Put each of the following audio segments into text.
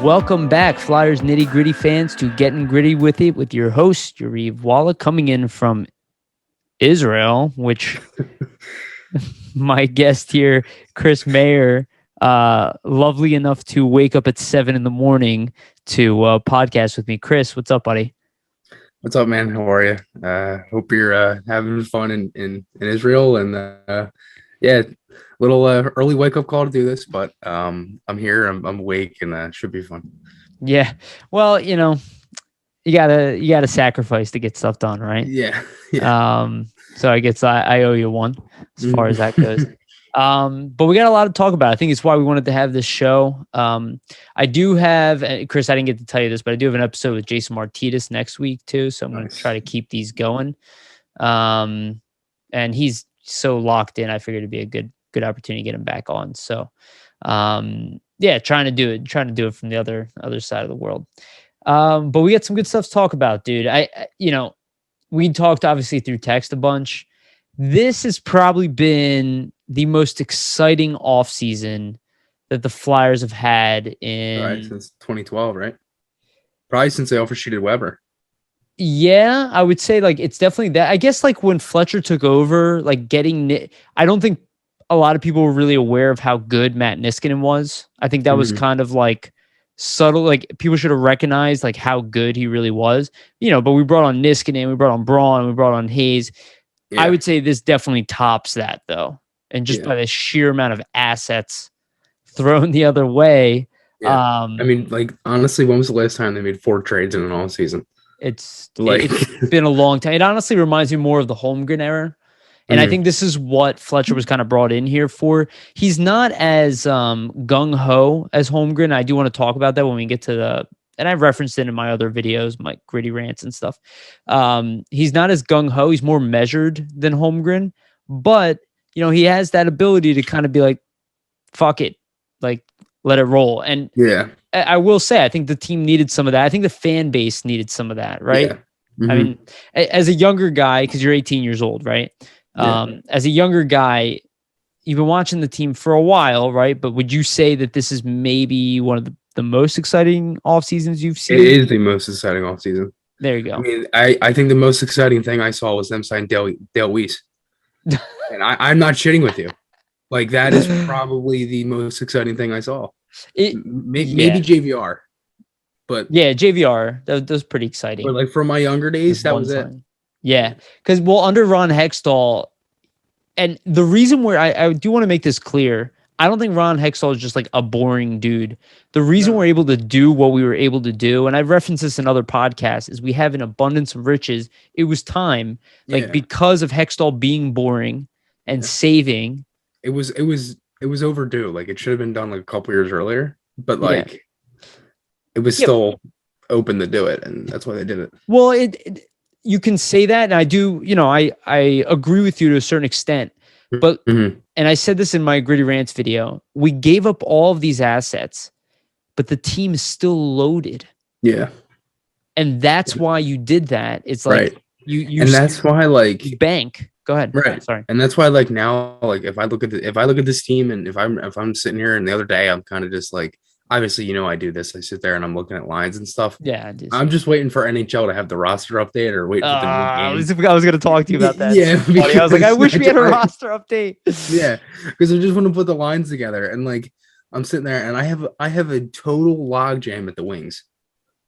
Welcome back, Flyers Nitty Gritty fans, to Getting Gritty with It with your host, Yariv, Wolok, coming in from Israel, which my guest here, Chris Maher, lovely enough to wake up at 7 a.m. to podcast with me. Chris, what's up, buddy? What's up, man? How are you? Hope you're having fun in Israel, and yeah, little early wake up call to do this, but I'm here. I'm awake, and should be fun. Yeah, well, you gotta sacrifice to get stuff done, right? Yeah. So I guess I owe you one as far as that goes. But we got a lot to talk about. I think it's why we wanted to have this show. I do have, Chris, I didn't get to tell you this, but I do have an episode with Jason Martinez next week too. So I'm going to try to keep these going. And he's so locked in. I figured it'd be a good opportunity to get him back on. So, yeah, trying to do it from the other side of the world. But we got some good stuff to talk about, dude. We talked obviously through text a bunch. This has probably been the most exciting offseason that the Flyers have had since 2012, right? Probably since they overshooted Weber. Yeah, I would say it's definitely that. I guess when Fletcher took over, I don't think a lot of people were really aware of how good Matt Niskanen was. I think that was kind of subtle. People should have recognized how good he really was. But we brought on Niskanen, we brought on Braun, we brought on Hayes. Yeah. I would say this definitely tops that though. And just by the sheer amount of assets thrown the other way. Yeah. Honestly, when was the last time they made 4 trades in an all season? It's been a long time. It honestly reminds me more of the Holmgren era. And I think this is what Fletcher was kind of brought in here for. He's not as gung-ho as Holmgren. I do want to talk about that when we get to and I've referenced it in my other videos, my gritty rants and stuff. He's not as gung-ho. He's more measured than Holmgren. But, he has that ability to kind of be like, fuck it. Let it roll. And yeah, I will say, I think the team needed some of that. I think the fan base needed some of that, right? Yeah. Mm-hmm. I mean, as a younger guy, because you're 18 years old, right? Yeah. As a younger guy, you've been watching the team for a while, right? But would you say that this is maybe one of the most exciting off seasons you've seen? It is the most exciting off season. There you go. I mean, I think the most exciting thing I saw was them sign Dale Weiss. And I'm not shitting with you. That is probably the most exciting thing I saw. Maybe JVR. But yeah, JVR, that was pretty exciting. But from my younger days, that was it. Yeah, because under Ron Hextall, and the reason where I do want to make this clear, I don't think Ron Hextall is just a boring dude. The reason we're able to do what we were able to do, and I've referenced this in other podcasts, is we have an abundance of riches. It was time, because of Hextall being boring and saving. It was overdue. It should have been done a couple years earlier, but it was still open to do it, and that's why they did it. Well, you can say that, and I do, I agree with you to a certain extent, but, and I said this in my Gritty Rants video, we gave up all of these assets, but the team is still loaded. Yeah. And that's why you did that. It's right. you and that's why bank. Go ahead. Right. Sorry. And that's why now, if I look at this team, and if I'm sitting here, and the other day I'm kind of just obviously, I do this. I sit there and I'm looking at lines and stuff. Yeah. I'm just waiting for NHL to have the roster update or wait for the new game. I was going to talk to you about that. Yeah. I was I wish we had a roster update. Yeah. Because I just want to put the lines together. And I'm sitting there and I have a total log jam at the wings.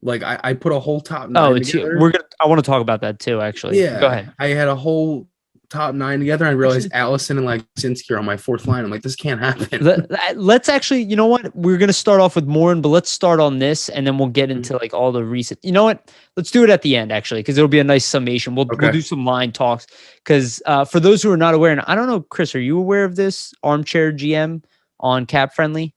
I put a whole top 9 together. I want to talk about that too, actually. Yeah. Go ahead. I had a whole top 9 together. I realized Allison and Sinski are on my 4th line. I'm like, this can't happen. Let's actually, you know what? We're going to start off with Moran, but let's start on this and then we'll get into all the recent, you know what? Let's do it at the end actually, because it'll be a nice summation. We'll do some line talks because for those who are not aware, and I don't know, Chris, are you aware of this armchair GM on Cap Friendly?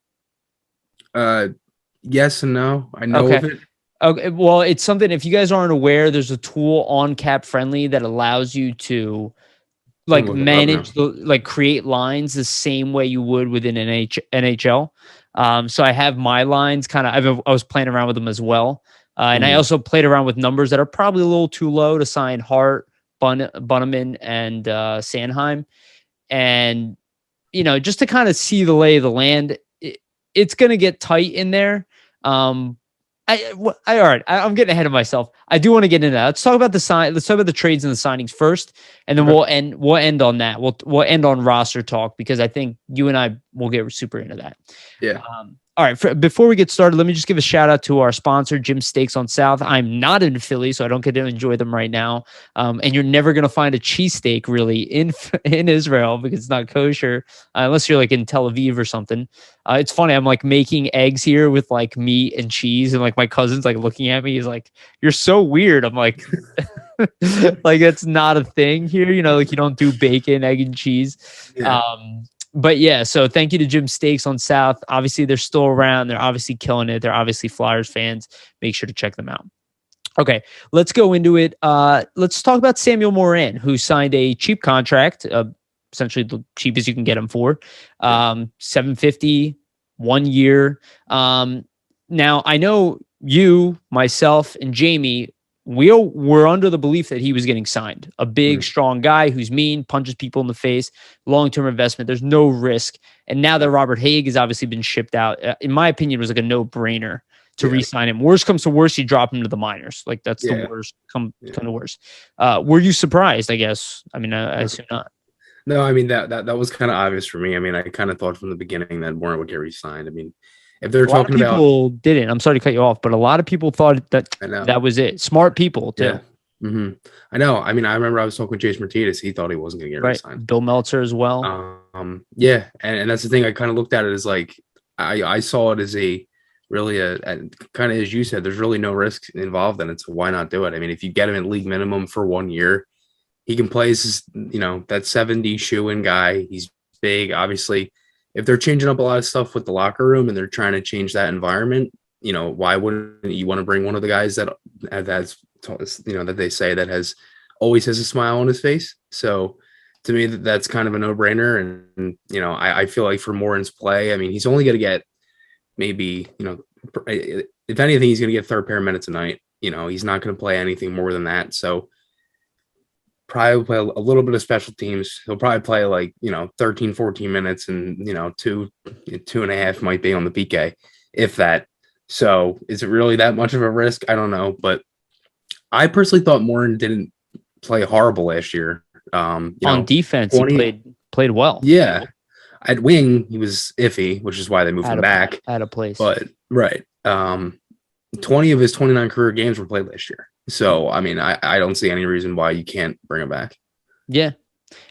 Yes and no. I know of it. Okay. Well, it's something, if you guys aren't aware, there's a tool on Cap Friendly that allows you to manage create lines the same way you would within NHL. So I have my lines I was playing around with them as well. And I also played around with numbers that are probably a little too low to sign Hart, Bunneman, and Sanheim. And, just to kind of see the lay of the land, it's going to get tight in there. All right. I'm getting ahead of myself. I do want to get into that. Let's talk about Let's talk about the trades and the signings first, and then we'll end on that. We'll end on roster talk because I think you and I will get super into that. Yeah. All right. Before we get started, let me just give a shout out to our sponsor, Jim's Steaks on South. I'm not in Philly, so I don't get to enjoy them right now. And you're never going to find a cheesesteak really in Israel because it's not kosher, unless you're like in Tel Aviv or something. It's funny. I'm like making eggs here with like meat and cheese, and like my cousin's like looking at me. He's like, "You're so weird." I'm like, like that's not a thing here. You know, like you don't do bacon, egg, and cheese. Yeah. But yeah, so thank you to Jim Steaks on South. Obviously, they're still around. They're obviously killing it. They're obviously Flyers fans. Make sure to check them out. Okay, let's go into it. Let's talk about Samuel Moran, who signed a cheap contract, essentially the cheapest you can get him for, $750, 1 year. Now, I know you, myself, and Jamie, we were under the belief that he was getting signed. A big, strong guy who's mean, punches people in the face, long-term investment. There's no risk. And now that Robert Haig has obviously been shipped out, in my opinion, it was like a no-brainer to re-sign him. Worst comes to worst, you drop him to the minors. Like that's the worst. Come to worst. Were you surprised? I guess. I mean, I assume not. No, I mean that was kind of obvious for me. I mean, I kind of thought from the beginning that Warren would get re-signed. I mean, if they're talking about, people didn't. I'm sorry to cut you off, but a lot of people thought that was it. Smart people too. Yeah. Mm-hmm. I know. I mean, I remember I was talking with Jason Martinez. He thought he wasn't going to get re-signed. Bill Meltzer as well. Yeah, and that's the thing. I kind of looked at it as like I saw it as a kind of as you said. There's really no risk involved in it, so why not do it? I mean, if you get him at league minimum for 1 year, he can play as that 70 shoe-in guy. He's big, obviously. If they're changing up a lot of stuff with the locker room and they're trying to change that environment, why wouldn't you want to bring one of the guys that they say that always has a smile on his face? So to me, that's kind of a no-brainer. And I feel like for Moran's play, I mean, he's only going to get maybe, if anything, he's going to get third pair minutes a night. He's not going to play anything more than that. So probably play a little bit of special teams. He'll probably play like, 13, 14 minutes and, 2.5 might be on the PK, if that. So is it really that much of a risk? I don't know. But I personally thought Moran didn't play horrible last year. On defense, he played well. Yeah. At wing, he was iffy, which is why they moved him back. Out of place. But, right. 20 of his 29 career games were played last year. So, I mean, I don't see any reason why you can't bring him back. Yeah.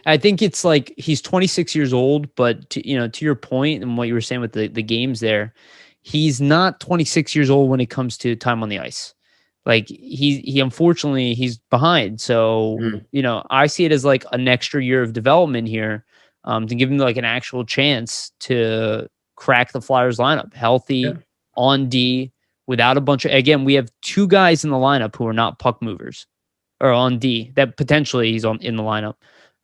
I think it's like he's 26 years old, but to your point and what you were saying with the games there, he's not 26 years old when it comes to time on the ice. Like he unfortunately he's behind. So, I see it as like an extra year of development here to give him like an actual chance to crack the Flyers lineup, healthy, on D, without a bunch of, again, we have two guys in the lineup who are not puck movers or on D that potentially he's in the lineup.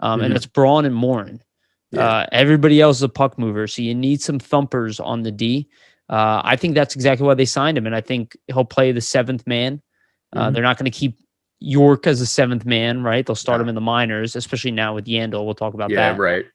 And it's Braun and Moran. Yeah. Everybody else is a puck mover. So you need some thumpers on the D. I think that's exactly why they signed him. And I think he'll play the seventh man. They're not going to keep York as a seventh man, right? They'll start him in the minors, especially now with Yandel. We'll talk about that. Yeah, right.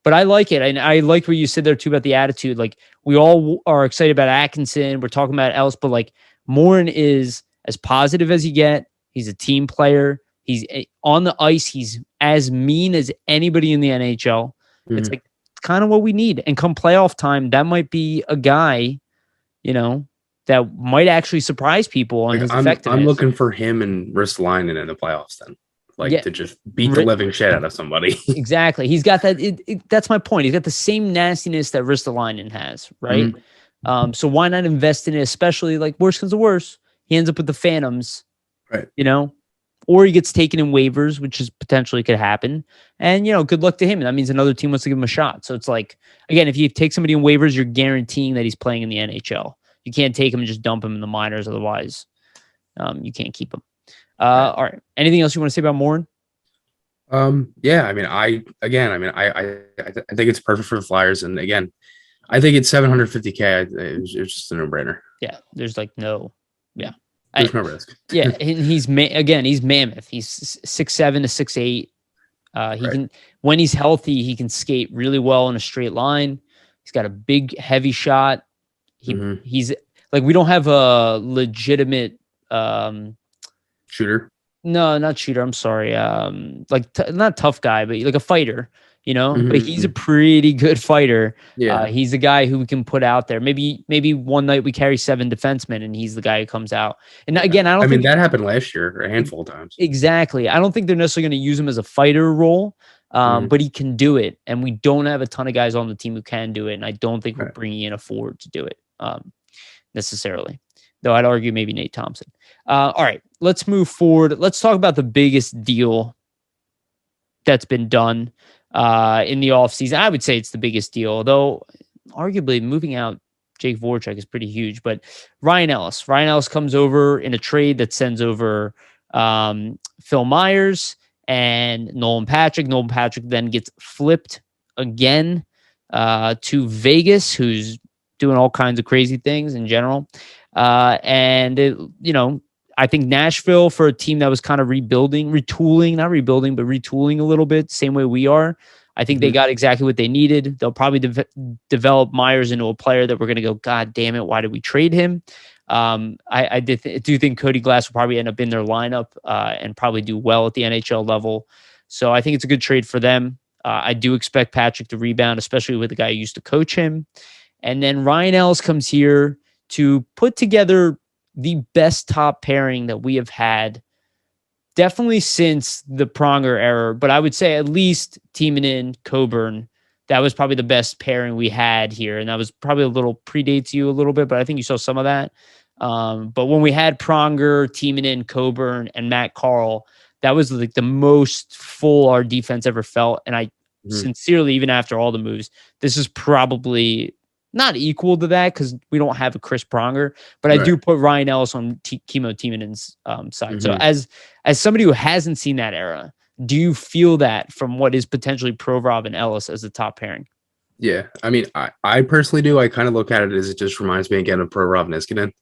But I like it. And I liked what you said there too about the attitude. Like we all are excited about Atkinson. We're talking about else, but like Moran is as positive as you get. He's a team player. He's on the ice. He's as mean as anybody in the NHL. It's like kind of what we need. And come playoff time, that might be a guy, that might actually surprise people on his effectiveness. I'm looking for him and Ristolainen in the playoffs then. To just beat the living shit out of somebody. Exactly. He's got that. That's my point. He's got the same nastiness that Ristolainen has, right? So why not invest in it? Especially like worst comes to worst, he ends up with the Phantoms, right? Or he gets taken in waivers, which is potentially could happen. And good luck to him. And that means another team wants to give him a shot. So it's like, again, if you take somebody in waivers, you're guaranteeing that he's playing in the NHL. You can't take him and just dump him in the minors. Otherwise, you can't keep him. All right. Anything else you want to say about Moran? Yeah. I mean, I think it's perfect for the Flyers, and again, I think it's $750K. It's just a no-brainer. Yeah. There's like no. Yeah. There's no risk. Yeah. And he's mammoth. He's 6'7" to 6'8". He can, when he's healthy, he can skate really well in a straight line. He's got a big, heavy shot. He's Like we don't have a legitimate shooter. No, not shooter. I'm sorry. Like not tough guy, but like a fighter, but he's a pretty good fighter. Yeah. He's the guy who we can put out there. Maybe one night we carry 7 defensemen and he's the guy who comes out. And again, I mean, that happened last year a handful of times. Exactly. I don't think they're necessarily going to use him as a fighter role, but he can do it. And we don't have a ton of guys on the team who can do it. And I don't think we're bringing in a forward to do it necessarily. Though I'd argue maybe Nate Thompson. All right, let's move forward. Let's talk about the biggest deal that's been done in the offseason. I would say it's the biggest deal, though arguably moving out Jake Voracek is pretty huge. But Ryan Ellis comes over in a trade that sends over Phil Myers and Nolan Patrick. Nolan Patrick then gets flipped again to Vegas, who's doing all kinds of crazy things in general. And I think Nashville, for a team that was kind of retooling a little bit, same way we are. I think they got exactly what they needed. They'll probably develop Myers into a player that we're going to go, God damn it, why did we trade him? I do think Cody Glass will probably end up in their lineup and probably do well at the NHL level. So I think it's a good trade for them. I do expect Patrick to rebound, especially with the guy who used to coach him. And then Ryan Ellis comes here to put together the best top pairing that we have had, definitely since the Pronger era, but I would say at least Timonen, Coburn, that was probably the best pairing we had here. And that was probably a little predates you a little bit, but I think you saw some of that. But when we had Pronger, Timonen, Coburn, and Matt Carl, that was like the most full our defense ever felt. And I sincerely, even after all the moves, this is probably not equal to that because we don't have a Chris Pronger, but I do put Ryan Ellis on Kimmo Timonen's side. So as somebody who hasn't seen that era, do you feel that from what is potentially Provorov and Ellis as the top pairing? Yeah. I mean, I personally do. I kind of look at it as it just reminds me again of Provorov Niskanen,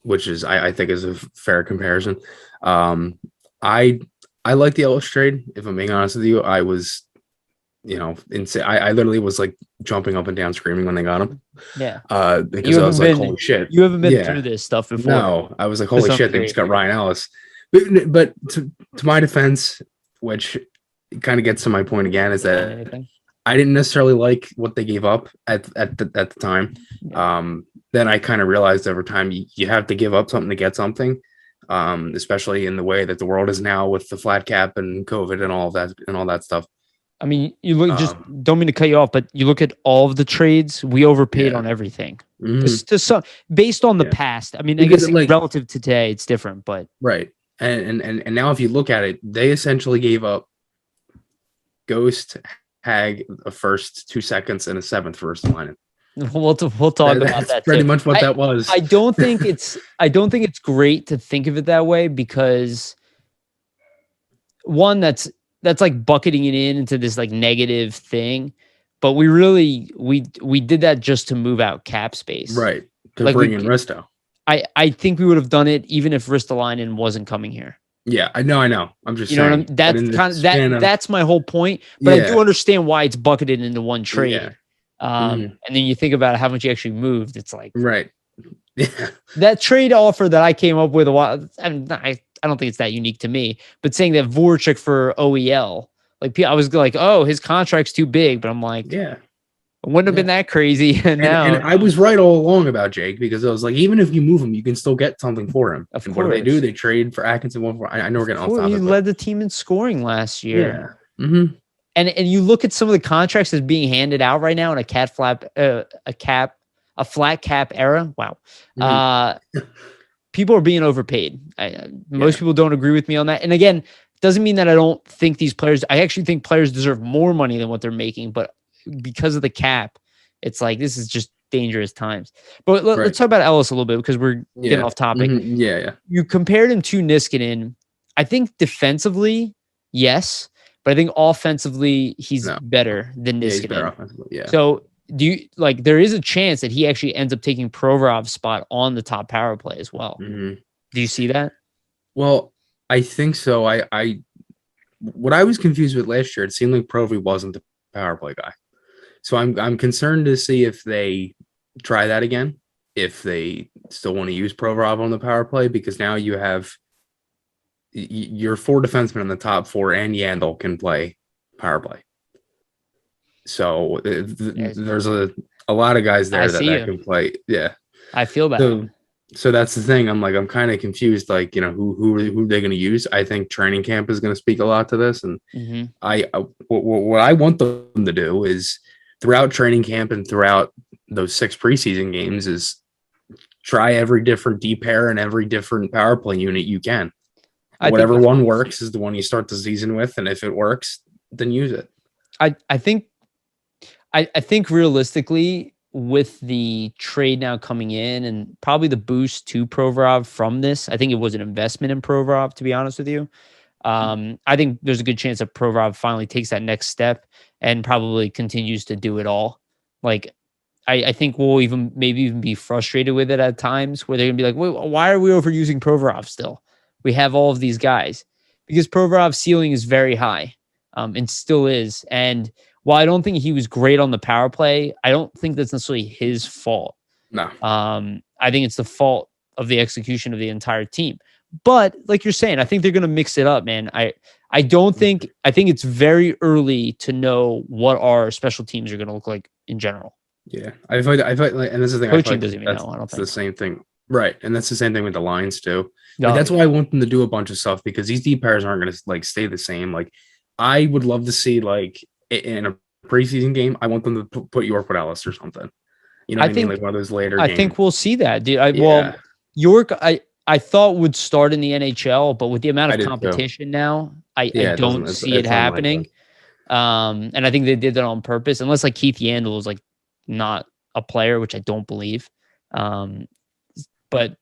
which is, I think is a fair comparison. I like the Ellis trade. If I'm being honest with you, I was, I literally was like jumping up and down screaming when they got him. Yeah. Because I was like, holy shit. You haven't been through this stuff before. No, I was like, holy shit, they just got Ryan Ellis. But to my defense, which kind of gets to my point again, is that I didn't necessarily like what they gave up at the time. Then I kind of realized over time you have to give up something to get something. Especially in the way that the world is now with the flat cap and COVID and all that stuff. I mean, you look, just don't mean to cut you off, but you look at all of the trades, we overpaid on everything. Based on the past. I mean, because I guess relative to today, it's different, but right. And now if you look at it, they essentially gave up Ghost, Hag, a first, 2 seconds, and a 7th for Ristolainen. We'll talk about that. Pretty much what that was. I don't think it's great to think of it that way because one, that's like bucketing it into this like negative thing, but we did that just to move out cap space, right? To bring in Risto. I think we would have done it even if Ristolainen wasn't coming here. Yeah, I know. I'm just saying. What That's my whole point. But I do understand why it's bucketed into one trade. Yeah. And then you think about how much you actually moved. It's like right. That trade offer that I came up with a while. I don't think it's that unique to me, but saying that Voracek for OEL, like I was like, oh, his contract's too big, but I'm like, it wouldn't have been that crazy. And I was right all along about Jake because I was like, even if you move him, you can still get something for him. Of course. What do they do? They trade for Atkinson. I know we're getting off topic. He led the team in scoring last year. Yeah. Mm-hmm. And you look at some of the contracts that's being handed out right now in a flat cap era. Wow. People are being overpaid. Most people don't agree with me on that. And again, doesn't mean that I don't think these players, I actually think players deserve more money than what they're making, but because of the cap, it's like, this is just dangerous times. But let's talk about Ellis a little bit because we're getting off topic. Yeah. You compared him to Niskanen. I think defensively, yes, but I think offensively, he's better than Niskanen. Yeah. So do you like, there is a chance that he actually ends up taking Provorov's spot on the top power play as well. Mm-hmm. Do you see that? Well, I think so. What I was confused with last year, it seemed like Provy wasn't the power play guy. So I'm concerned to see if they try that again. if they still want to use Provorov on the power play, because now you have your 4 defensemen in the top 4 and Yandel can play power play. So there's a lot of guys there that can play. Yeah. I feel that. So that's the thing. I'm kind of confused. Like, who are they going to use? I think training camp is going to speak a lot to this. And what I want them to do is throughout training camp and throughout those 6 preseason games is try every different D pair and every different power play unit you can. Whatever one works is the one you start the season with. And if it works, then use it. I think realistically, with the trade now coming in and probably the boost to Provorov from this, I think it was an investment in Provorov, to be honest with you. I think there's a good chance that Provorov finally takes that next step and probably continues to do it all. Like, I think we'll maybe even be frustrated with it at times where they're going to be like, wait, why are we overusing Provorov still? We have all of these guys. Because Provorov's ceiling is very high and still is. And while I don't think he was great on the power play, I don't think that's necessarily his fault. No. I think it's the fault of the execution of the entire team. But like you're saying, I think they're going to mix it up, man. I think it's very early to know what our special teams are going to look like in general. Yeah. I feel like, and this is the thing. Coaching doesn't even know. I don't think it's the same thing. Right. And that's the same thing with the lines too. That's why I want them to do a bunch of stuff, because these deep pairs aren't going to like stay the same. Like, I would love to see, like, in a preseason game, I want them to put York with Ellis or something. You know what I mean? Like one of those later games. I think we'll see that, dude. Well, York, I thought would start in the NHL, but with the amount of competition now, I don't see it happening. And I think they did that on purpose, unless like Keith Yandel is like not a player, which I don't believe. But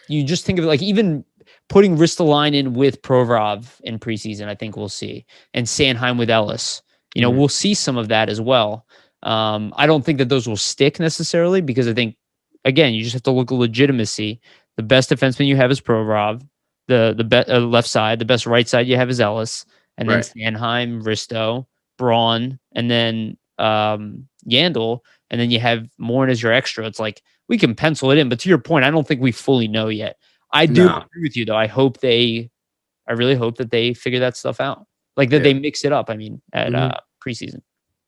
you just think of it like even putting Ristolainen in with Provorov in preseason, I think we'll see. And Sanheim with Ellis. We'll see some of that as well. I don't think that those will stick necessarily, because I think, again, you just have to look at legitimacy. The best defenseman you have is Provorov. The left side, the best right side you have is Ellis. And then Sanheim, Risto, Braun, and then Yandel. And then you have Moran as your extra. It's like, we can pencil it in. But to your point, I don't think we fully know yet. I do agree with you, though. I really hope that they figure that stuff out. Like that they mix it up, at preseason.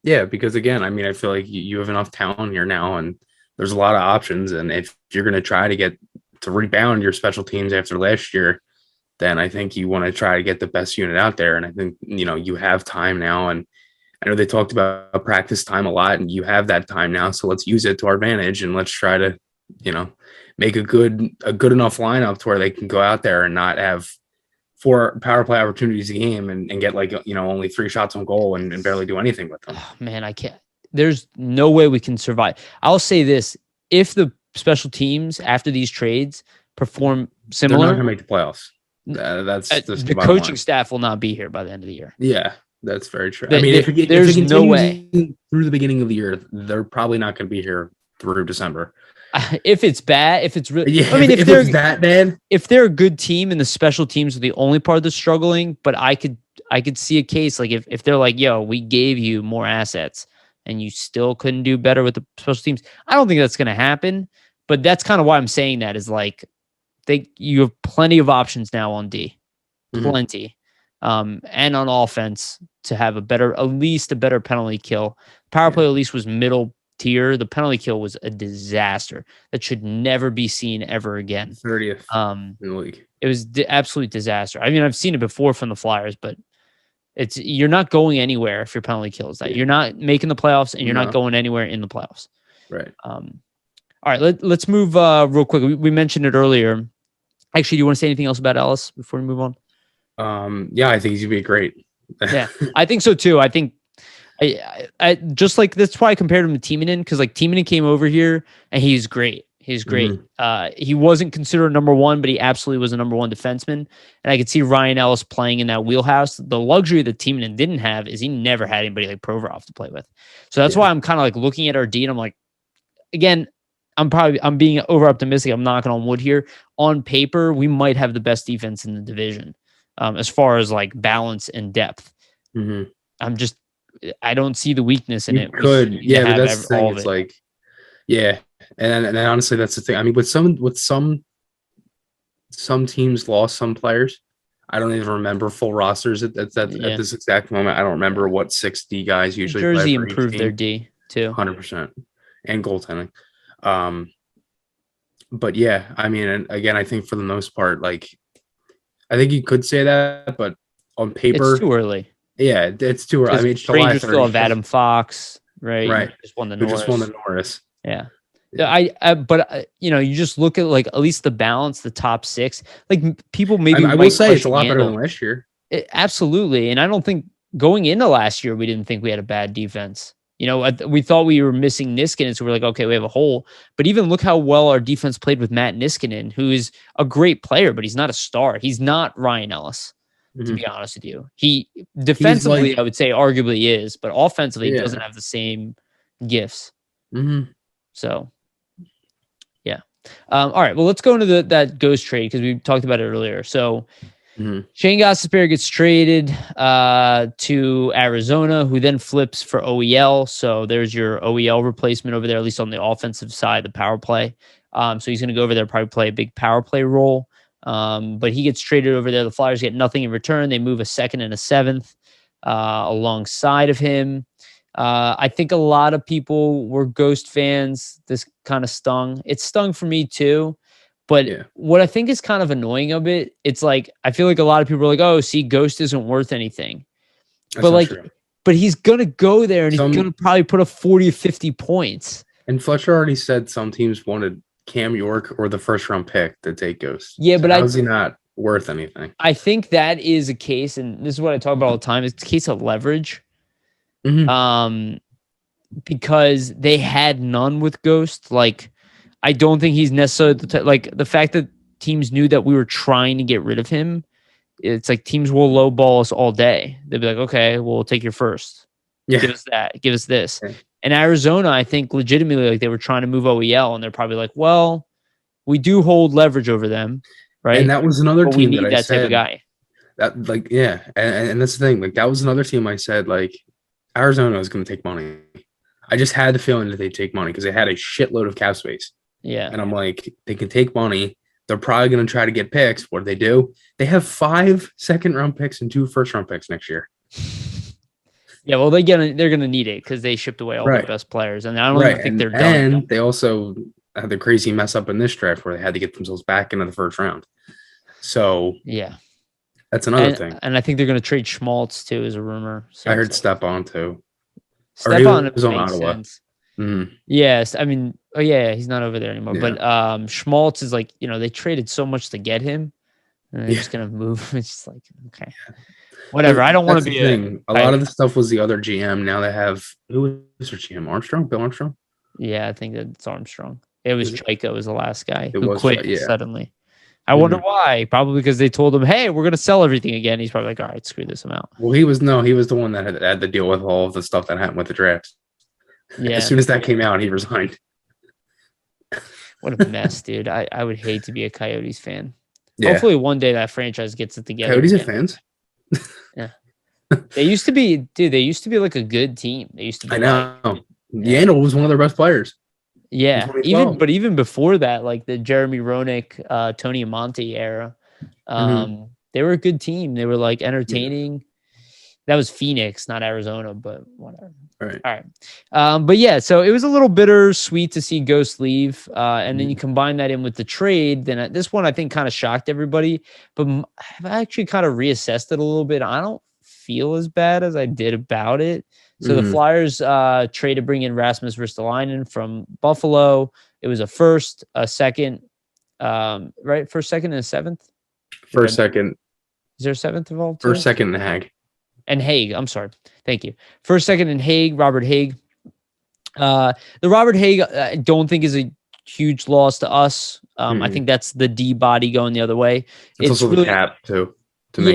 Yeah, because again, I feel like you have enough talent here now, and there's a lot of options. And if you're going to try to get to rebound your special teams after last year, then I think you want to try to get the best unit out there. And I think, you have time now. And I know they talked about practice time a lot, and you have that time now. So let's use it to our advantage, and let's try to, make a good enough lineup to where they can go out there and not have 4 power play opportunities a game and get only 3 shots on goal and barely do anything with them. Oh, man, I can't. There's no way we can survive. I'll say this: if the special teams after these trades perform similar, they're not going to make the playoffs. That's the coaching staff will not be here by the end of the year. Yeah, that's very true. If there's no way through the beginning of the year, they're probably not going to be here through December. If it's bad, if it's really, if they're that bad, if they're a good team and the special teams are the only part that's struggling, but I could see a case like if they're like, yo, we gave you more assets and you still couldn't do better with the special teams. I don't think that's going to happen, but that's kind of why I'm saying that is like you have plenty of options now on D, plenty, and on offense to have at least a better penalty kill. Power play at least was middle tier. The penalty kill was a disaster that should never be seen ever again. 30th in the league. It was absolute disaster. I've seen it before from the Flyers, but you're not going anywhere if your penalty kill is that. You're not making the playoffs, and you're not going anywhere in the playoffs. Right. All right, let's move real quick. We mentioned it earlier. Actually, do you want to say anything else about Ellis before we move on? Yeah, I think he's gonna be great. Yeah, I think so too. I think I just like that's why I compared him to Timonen, because like Timonen came over here and he's great. He's great. He wasn't considered number 1, but he absolutely was a number 1 defenseman. And I could see Ryan Ellis playing in that wheelhouse. The luxury that Timonen didn't have is he never had anybody like Provorov to play with. So that's why I'm kind of like looking at our D and I'm like, again, I'm being over optimistic. I'm knocking on wood here. On paper, we might have the best defense in the division as far as like balance and depth. I don't see the weakness in it. But that's the thing. It's like, And honestly, that's the thing. I mean, with some teams lost some players. I don't even remember full rosters at this exact moment. I don't remember what 60 guys usually play Jersey for each improved their team. D too. 100%. And goaltending. But yeah, I mean, and again, I think for the most part, like, I think you could say that, but on paper, It's too early. Yeah, it's too early. I mean, it's July Rangers 30th. still have Adam Fox, right? Right. Who just won the Who Norris. just won the Norris. Yeah. But you just look at like at least the balance, the top six. Like people maybe I will say it's a lot better than last year. Absolutely, and I don't think going into last year we didn't think we had a bad defense. We thought we were missing Niskanen, so we're like, okay, we have a hole. But even look how well our defense played with Matt Niskanen, who is a great player, but he's not a star. He's not Ryan Ellis, to be honest with you. He defensively, I would say, arguably is, but offensively, he doesn't have the same gifts. So. All right. Well, let's go into that ghost trade because we talked about it earlier. So Shane Gostisbehere gets traded to Arizona, who then flips for OEL. So there's your OEL replacement over there, at least on the offensive side, the power play. So he's going to go over there, probably play a big power play role. But he gets traded over there. The Flyers get nothing in return. They move a second and a seventh alongside of him. I think a lot of people were Ghost fans. This kind of stung. It stung for me too. But what I think is kind of annoying of it, it's like, I feel like a lot of people are like, oh, see, Ghost isn't worth anything. But he's going to go there and he's going to probably put up 40 or 50 points. And Fletcher already said some teams wanted Cam York or the first round pick to take Ghost. Yeah, but how is he not worth anything? I think that is a case, and this is what I talk about all the time, it's a case of leverage. Because they had none with Ghost. Like, I don't think he's necessarily the fact that teams knew that we were trying to get rid of him. It's like teams will lowball us all day. They'll be like, okay, we'll take your first. Give us that. Give us this. Yeah. And Arizona, I think legitimately, like, they were trying to move OEL, and they're probably like, well, we do hold leverage over them, right? And that was another team we need that type of guy. That, like, yeah, and that's the thing. Like, that was another team I said, like, Arizona is going to take money. I just had the feeling that they'd take money because they had a shitload of cap space. Yeah. And I'm like, they can take money. They're probably going to try to get picks. What do? They have 5 second-round picks and 2 first-round picks next year. Yeah, well, they're going to need it because they shipped away all their best players. And I don't even think they're done. And they also had the crazy mess up in this draft where they had to get themselves back into the first round. So, yeah. That's another thing. And I think they're going to trade Schmaltz, too, as a rumor. So I heard Stepan, too. Stepan was on Ottawa. Yes. I mean, he's not over there anymore. Yeah. But Schmaltz is like, they traded so much to get him. And they're just going to move. It's just like, okay. Whatever. I don't want to be a lot of the stuff was the other GM. Now they have, who was their GM? Armstrong? Bill Armstrong? Yeah, I think it's Armstrong. It was Chaika was the last guy who quit suddenly. I wonder why. Probably because they told him, hey, we're going to sell everything again. He's probably like, all right, screw this amount. Well, he was the one that had to deal with all of the stuff that happened with the draft. Yeah. As soon as that came out, he resigned. What a mess, dude. I would hate to be a Coyotes fan. Yeah. Hopefully one day that franchise gets it together. Coyotes are fans? Yeah. They used to be like a good team. They used to be. I know. Yandel was one of their best players. Yeah, even before that, like the Jeremy Roenick, Tony Amonte era, they were a good team. They were like entertaining. Yeah. That was Phoenix, not Arizona, but whatever. All right. But yeah, so it was a little bittersweet to see Ghost leave, and then you combine that in with the trade. Then this one I think kind of shocked everybody, but I've actually kind of reassessed it a little bit. I don't feel as bad as I did about it. So the Flyers trade to bring in Rasmus Ristolainen from Buffalo. It was a first, a second, right? First, second, and a seventh? First, second. Is there a seventh involved? First, second, and Hague. And Hague. I'm sorry. Thank you. First, second, and Hague, Robert Hague. The Robert Hague, I don't think is a huge loss to us. I think that's the D body going the other way. It's also really, the cap, too, to make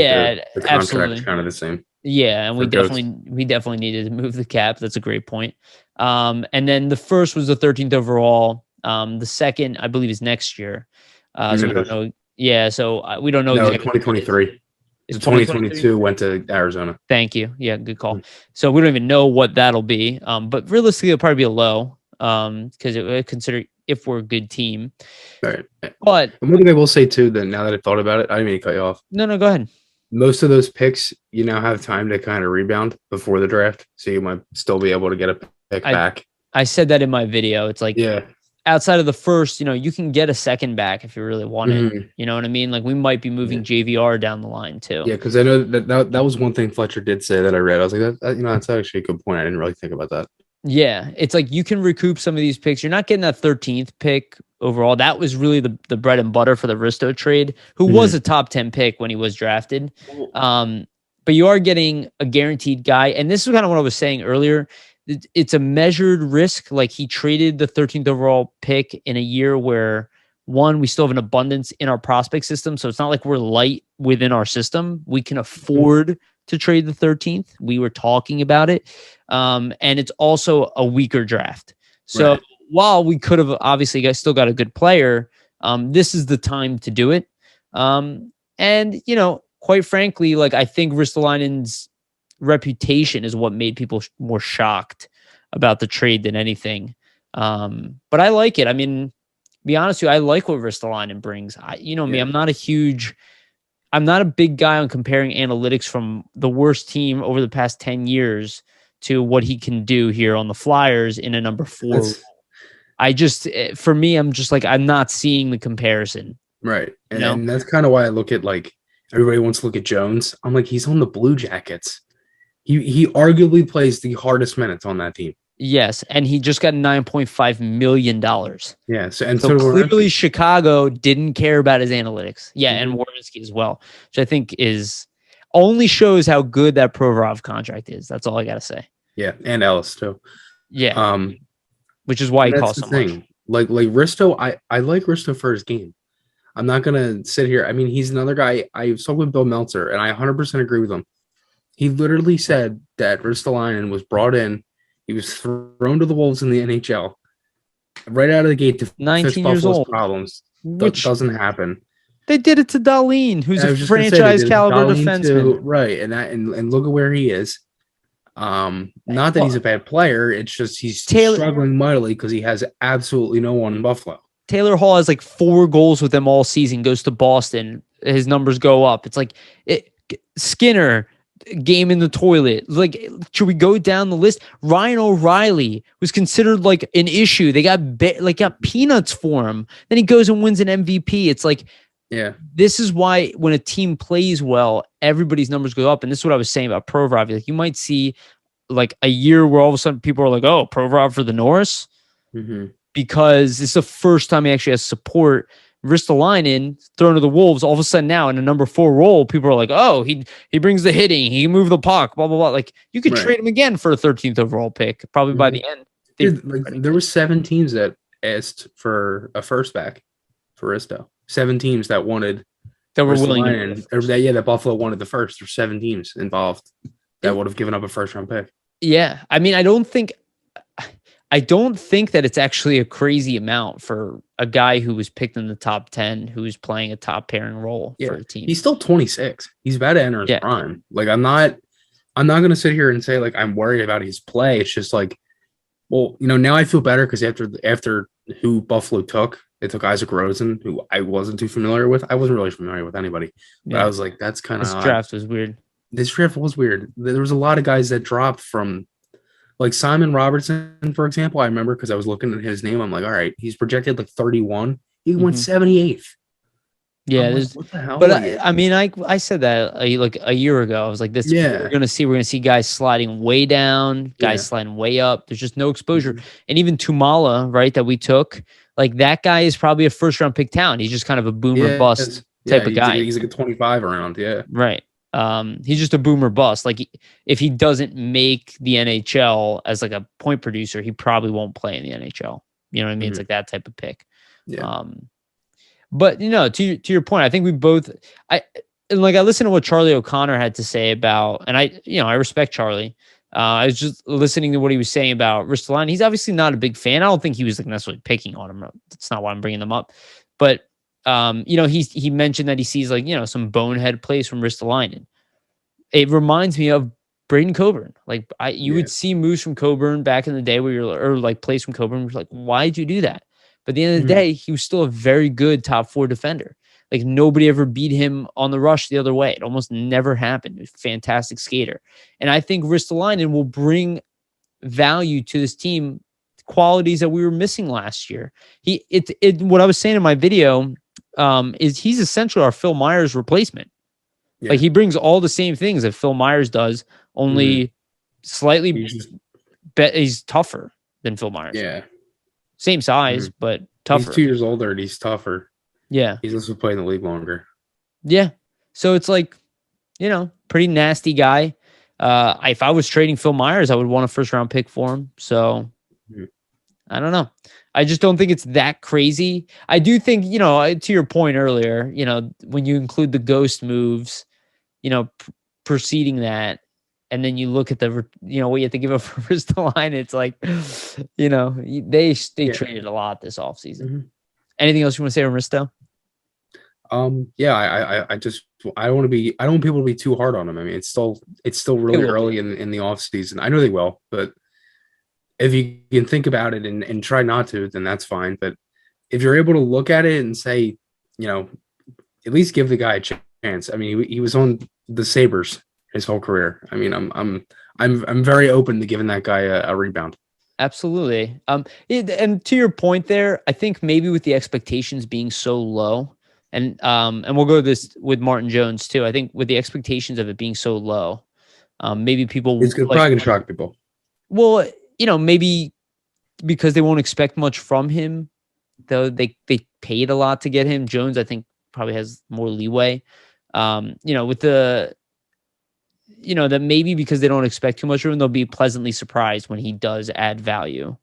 the contract kind of the same. Yeah, and we definitely needed to move the cap. That's a great point. And then the first was the 13th overall. The second, I believe, is next year. So we don't know. Yeah, so we don't know. No, 2023. 2022 went to Arizona. Thank you. Yeah, good call. So we don't even know what that'll be. But realistically, it'll probably be a low because if we're a good team. Right. But and one thing I will say too, that now that I thought about it, I didn't mean to cut you off. no, go ahead. Most of those picks, you now have time to kind of rebound before the draft, so you might still be able to get a pick back. I said that in my video. It's like, outside of the first, you can get a second back if you really want it. You know what I mean? Like we might be moving JVR down the line too. Yeah, because I know that was one thing Fletcher did say that I read. I was like, that's actually a good point. I didn't really think about that. Yeah, it's like you can recoup some of these picks. You're not getting that 13th pick overall. That was really the bread and butter for the Risto trade, who was a top 10 pick when he was drafted. But you are getting a guaranteed guy. And this is kind of what I was saying earlier. It's a measured risk. Like he traded the 13th overall pick in a year where, one, we still have an abundance in our prospect system. So it's not like we're light within our system. We can afford to trade the 13th. We were talking about it. And it's also a weaker draft. So while we could have obviously still got a good player, this is the time to do it. And, quite frankly, like I think Ristolainen's reputation is what made people more shocked about the trade than anything. But I like it. I mean, to be honest with you, I like what Ristolainen brings. Me, I'm not a big guy on comparing analytics from the worst team over the past 10 years to what he can do here on the Flyers in a number 4. For me, I'm just like, I'm not seeing the comparison. Right. And that's kind of why I look at, like, everybody wants to look at Jones. I'm like, he's on the Blue Jackets. He arguably plays the hardest minutes on that team. Yes, and he just got $9.5 million. Yeah, so clearly Chicago didn't care about his analytics. Yeah, and Werenski as well, which I think only shows how good that Provorov contract is. That's all I got to say. Yeah, and Ellis too. Yeah, which is why he costs so much. Like Risto, I like Risto for his game. I'm not going to sit here. I mean, he's another guy. I spoke with Bill Meltzer, and I 100% agree with him. He literally said that Ristolainen was brought in. He was thrown to the Wolves in the NHL right out of the gate to 19 years old. Problems. Which doesn't happen. They did it to Dahlin, who's a franchise caliber defenseman. Right, and look at where he is. Not that he's a bad player. It's just he's struggling mightily because he has absolutely no one in Buffalo. Taylor Hall has like 4 goals with them all season, goes to Boston. His numbers go up. It's like Skinner, game in the toilet. Like, should we go down the list? Ryan O'Reilly was considered like an issue. They got peanuts for him. Then he goes and wins an MVP. It's like, this is why when a team plays well, everybody's numbers go up. And this is what I was saying about Provorov. Like, you might see like a year where all of a sudden people are like, oh, Provorov for the Norris. Because it's the first time he actually has support. Ristolainen thrown to the Wolves, all of a sudden now in a number 4 role, people are like, oh, he brings the hitting, he can move the puck, blah, blah, blah. Like, you could trade him again for a 13th overall pick, probably by the end. Dude, there were 7 teams that asked for a first back for Risto. 7 teams that wanted that were willing that Buffalo wanted the first. There's 7 teams involved that would have given up a first round pick. Yeah. I mean, I don't think that it's actually a crazy amount for a guy who was picked in the top 10, who's playing a top pairing role for a team. He's still 26. He's about to enter his prime. Like, I'm not going to sit here and say like I'm worried about his play. It's just like, well, now I feel better because after who Buffalo took, they took Isaac Rosen, who I wasn't too familiar with. I wasn't really familiar with anybody, but I was like, that's kind of this draft was weird. This draft was weird. There was a lot of guys that dropped from. Like Simon Robertson, for example, I remember because I was looking at his name. I'm like, all right, he's projected like 31. He went 78th. Yeah, like, what the hell? But I said that like a year ago. I was like, this. Yeah. We're gonna see guys sliding way down, guys sliding way up. There's just no exposure. And even Tumala, right, that we took, like that guy is probably a first round pick talent. He's just kind of a boomer bust type of guy. He's like a 25 around. Yeah. Right. He's just a boomer bust. Like if he doesn't make the NHL as like a point producer, he probably won't play in the NHL. You know what I mean? It's like that type of pick. Yeah. But to your point, I think we both, I listened to what Charlie O'Connor had to say about, and I respect Charlie. I was just listening to what he was saying about Ristolainen. He's obviously not a big fan. I don't think he was like necessarily picking on him. That's not why I'm bringing them up, but he mentioned that he sees like, some bonehead plays from Ristolainen. It reminds me of Braden Coburn. Like you would see moves from Coburn back in the day where or like plays from Coburn. You're like, why did you do that? But at the end of the day, he was still a very good top 4 defender. Like nobody ever beat him on the rush the other way. It almost never happened. He was a fantastic skater. And I think Ristolainen will bring value to this team, qualities that we were missing last year. What I was saying in my video is he's essentially our Phil Myers replacement. Yeah. Like he brings all the same things that Phil Myers does, only slightly he's tougher than Phil Myers. Yeah. Same size, but tougher. He's 2 years older and he's tougher. Yeah. He's also playing the league longer. Yeah. So it's like, pretty nasty guy. If I was trading Phil Myers, I would want a first round pick for him. So I don't know. I just don't think it's that crazy. I do think, to your point earlier, when you include the ghost moves, preceding that, and then you look at the, what you have to give up for Ristolainen, it's like, they traded a lot this offseason. Anything else you want to say on Risto? I don't want people to be too hard on him. I mean, it's still really early in the off season. I know they will, but if you can think about it and try not to, then that's fine. But if you're able to look at it and say, at least give the guy a chance. I mean, he was on the Sabres his whole career. I mean, I'm very open to giving that guy a rebound. Absolutely. And to your point there, I think maybe with the expectations being so low, and we'll go this with Martin Jones too. I think with the expectations of it being so low, maybe people it's probably going to shock people. Well, maybe because they won't expect much from him, though they paid a lot to get him. Jones, I think, probably has more leeway. With the that maybe because they don't expect too much from him, they'll be pleasantly surprised when he does add value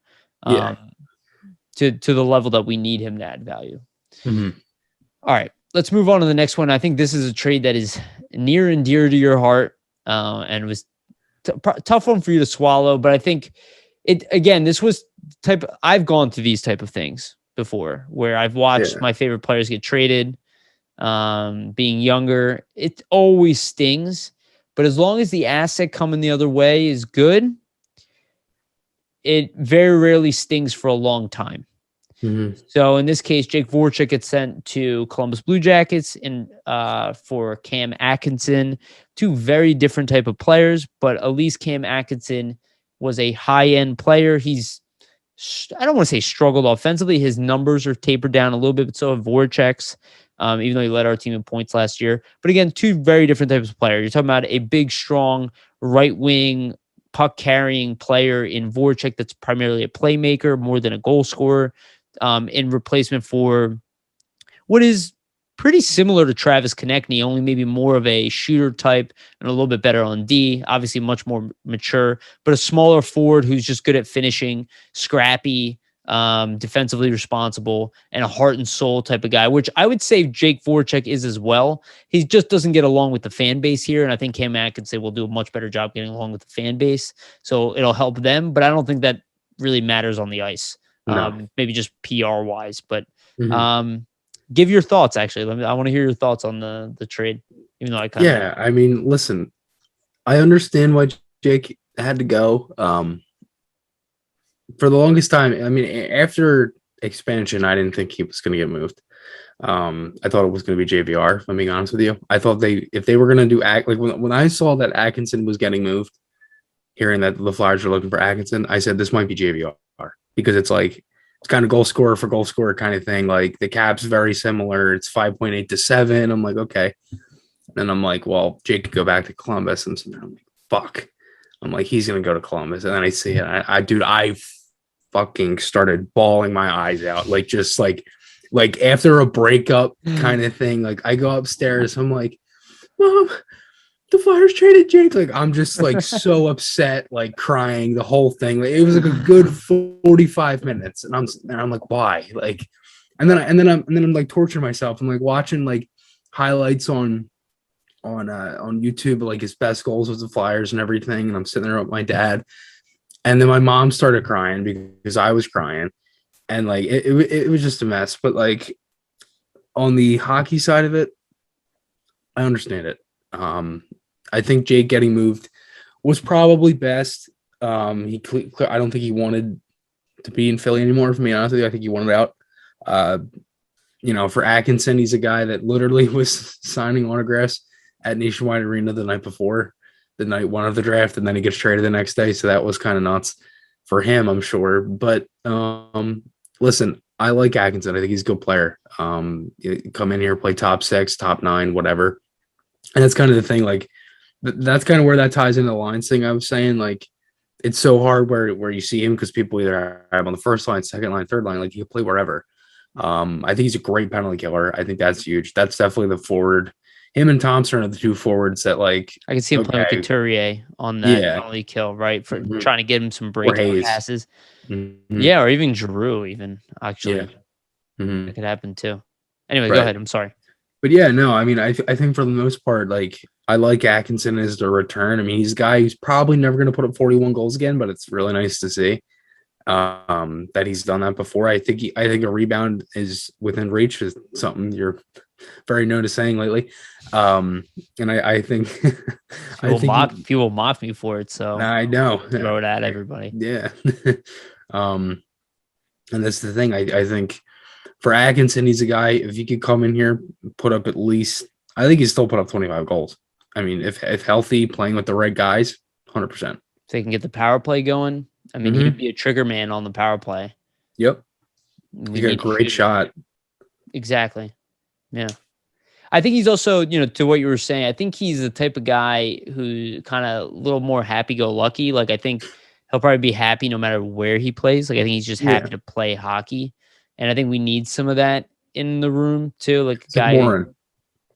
to the level that we need him to add value. All right, let's move on to the next one. I think this is a trade that is near and dear to your heart, and was tough one for you to swallow. But I think this was I've gone through these type of things before where I've watched my favorite players get traded, being younger. It always stings. But as long as the asset coming the other way is good, it very rarely stings for a long time. So in this case, Jake Voracek gets sent to Columbus Blue Jackets for Cam Atkinson. Two very different type of players, but at least Cam Atkinson was a high-end player. I don't want to say struggled offensively. His numbers are tapered down a little bit, but so have Voracek's. Even though he led our team in points last year. But again, two very different types of players. You're talking about a big, strong, right-wing, puck-carrying player in Voracek that's primarily a playmaker more than a goal scorer, in replacement for what is pretty similar to Travis Konechny, only maybe more of a shooter type and a little bit better on D. Obviously much more mature, but a smaller forward who's just good at finishing, scrappy, defensively responsible, and a heart and soul type of guy, which I would say Jake Voracek is as well. He just doesn't get along with the fan base here, and I think Cam Atkinson will do a much better job getting along with the fan base, so it'll help them, but I don't think that really matters on the ice. No. Maybe just PR wise, but give your thoughts. Actually, I want to hear your thoughts on the trade. Even though I mean, listen, I understand why Jake had to go. For the longest time, I mean, after expansion, I didn't think he was going to get moved. I thought it was going to be JVR. If I'm being honest with you, I thought if they were going to do when I saw that Atkinson was getting moved, hearing that the Flyers were looking for Atkinson, I said this might be JVR because it's kind of goal scorer for goal scorer kind of thing. Like the cap's very similar. It's 5.8 to 7. I'm like, okay. And then I'm like, well, Jake could go back to Columbus. And so I'm like, fuck. I'm like, he's going to go to Columbus. And then I see it. I fucking started bawling my eyes out. Like, just like after a breakup kind of thing. Like I go upstairs. I'm like, Mom, the Flyers traded Jake. Like, I'm just like so upset, like crying the whole thing. Like, it was like a good 45 minutes. And I'm like, why? Like, and then I'm like torturing myself. I'm like watching like highlights on YouTube, like his best goals with the Flyers and everything. And I'm sitting there with my dad. And then my mom started crying because I was crying. And like, it was just a mess. But like on the hockey side of it, I understand it. I think Jake getting moved was probably best. I don't think he wanted to be in Philly anymore, for me, honestly. I think he wanted out. Uh, for Atkinson, he's a guy that literally was signing autographs at Nationwide Arena the night before, the night one of the draft, and then he gets traded the next day. So that was kind of nuts for him, I'm sure. But listen, I like Atkinson. I think he's a good player. Come in here, play top 6, top 9, whatever. And that's kind of the thing. Like, that's kind of where that ties into the lines thing I was saying. Like, it's so hard where you see him because people either have on the first line, second line, third line. Like, he can play wherever. I think he's a great penalty killer. I think that's huge. That's definitely the forward. Him and Thompson are the two forwards that, like, I can see him playing with Couturier on that penalty kill, right? For trying to get him some breakout passes. Mm-hmm. Yeah, or even Giroux, actually. Yeah. Mm-hmm. It could happen too. Anyway, go ahead. I'm sorry. But yeah, no, I mean, I think for the most part, like, I like Atkinson as the return. I mean, he's a guy who's probably never going to put up 41 goals again, but it's really nice to see that he's done that before. I think a rebound is within reach, is something you're very known to saying lately. And I think people mock me for it. So I know, throw it at everybody. Yeah. And that's the thing. I think for Atkinson, he's a guy, if he could come in here, put up at least, I think he's still put up 25 goals. I mean, if healthy, playing with the right guys, 100%. If they can get the power play going, I mean, he'd be a trigger man on the power play. Yep. You got a great shot. Exactly. Yeah. I think he's also, to what you were saying, I think he's the type of guy who kind of a little more happy-go-lucky. Like, I think he'll probably be happy no matter where he plays. Like, I think he's just happy to play hockey. And I think we need some of that in the room, too. Like, Moran.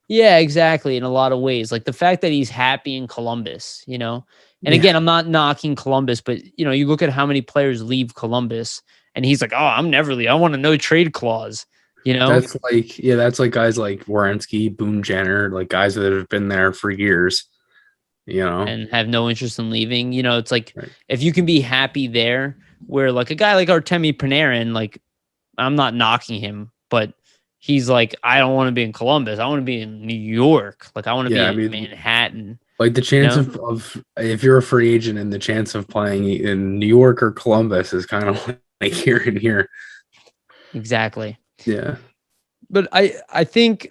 Yeah, exactly. In a lot of ways. Like, the fact that he's happy in Columbus, And again, I'm not knocking Columbus, but, you look at how many players leave Columbus, and he's like, oh, I'm never leaving. I want a no-trade clause. That's like guys like Werenski, Boone Jenner, like guys that have been there for years, and have no interest in leaving. It's like, if you can be happy there, where like a guy like Artemi Panarin, like, I'm not knocking him, but he's like, I don't want to be in Columbus. I want to be in New York. Like, I want to be in Manhattan. Like, the chance of if you're a free agent and the chance of playing in New York or Columbus is kind of like here and here. Exactly. Yeah. But I think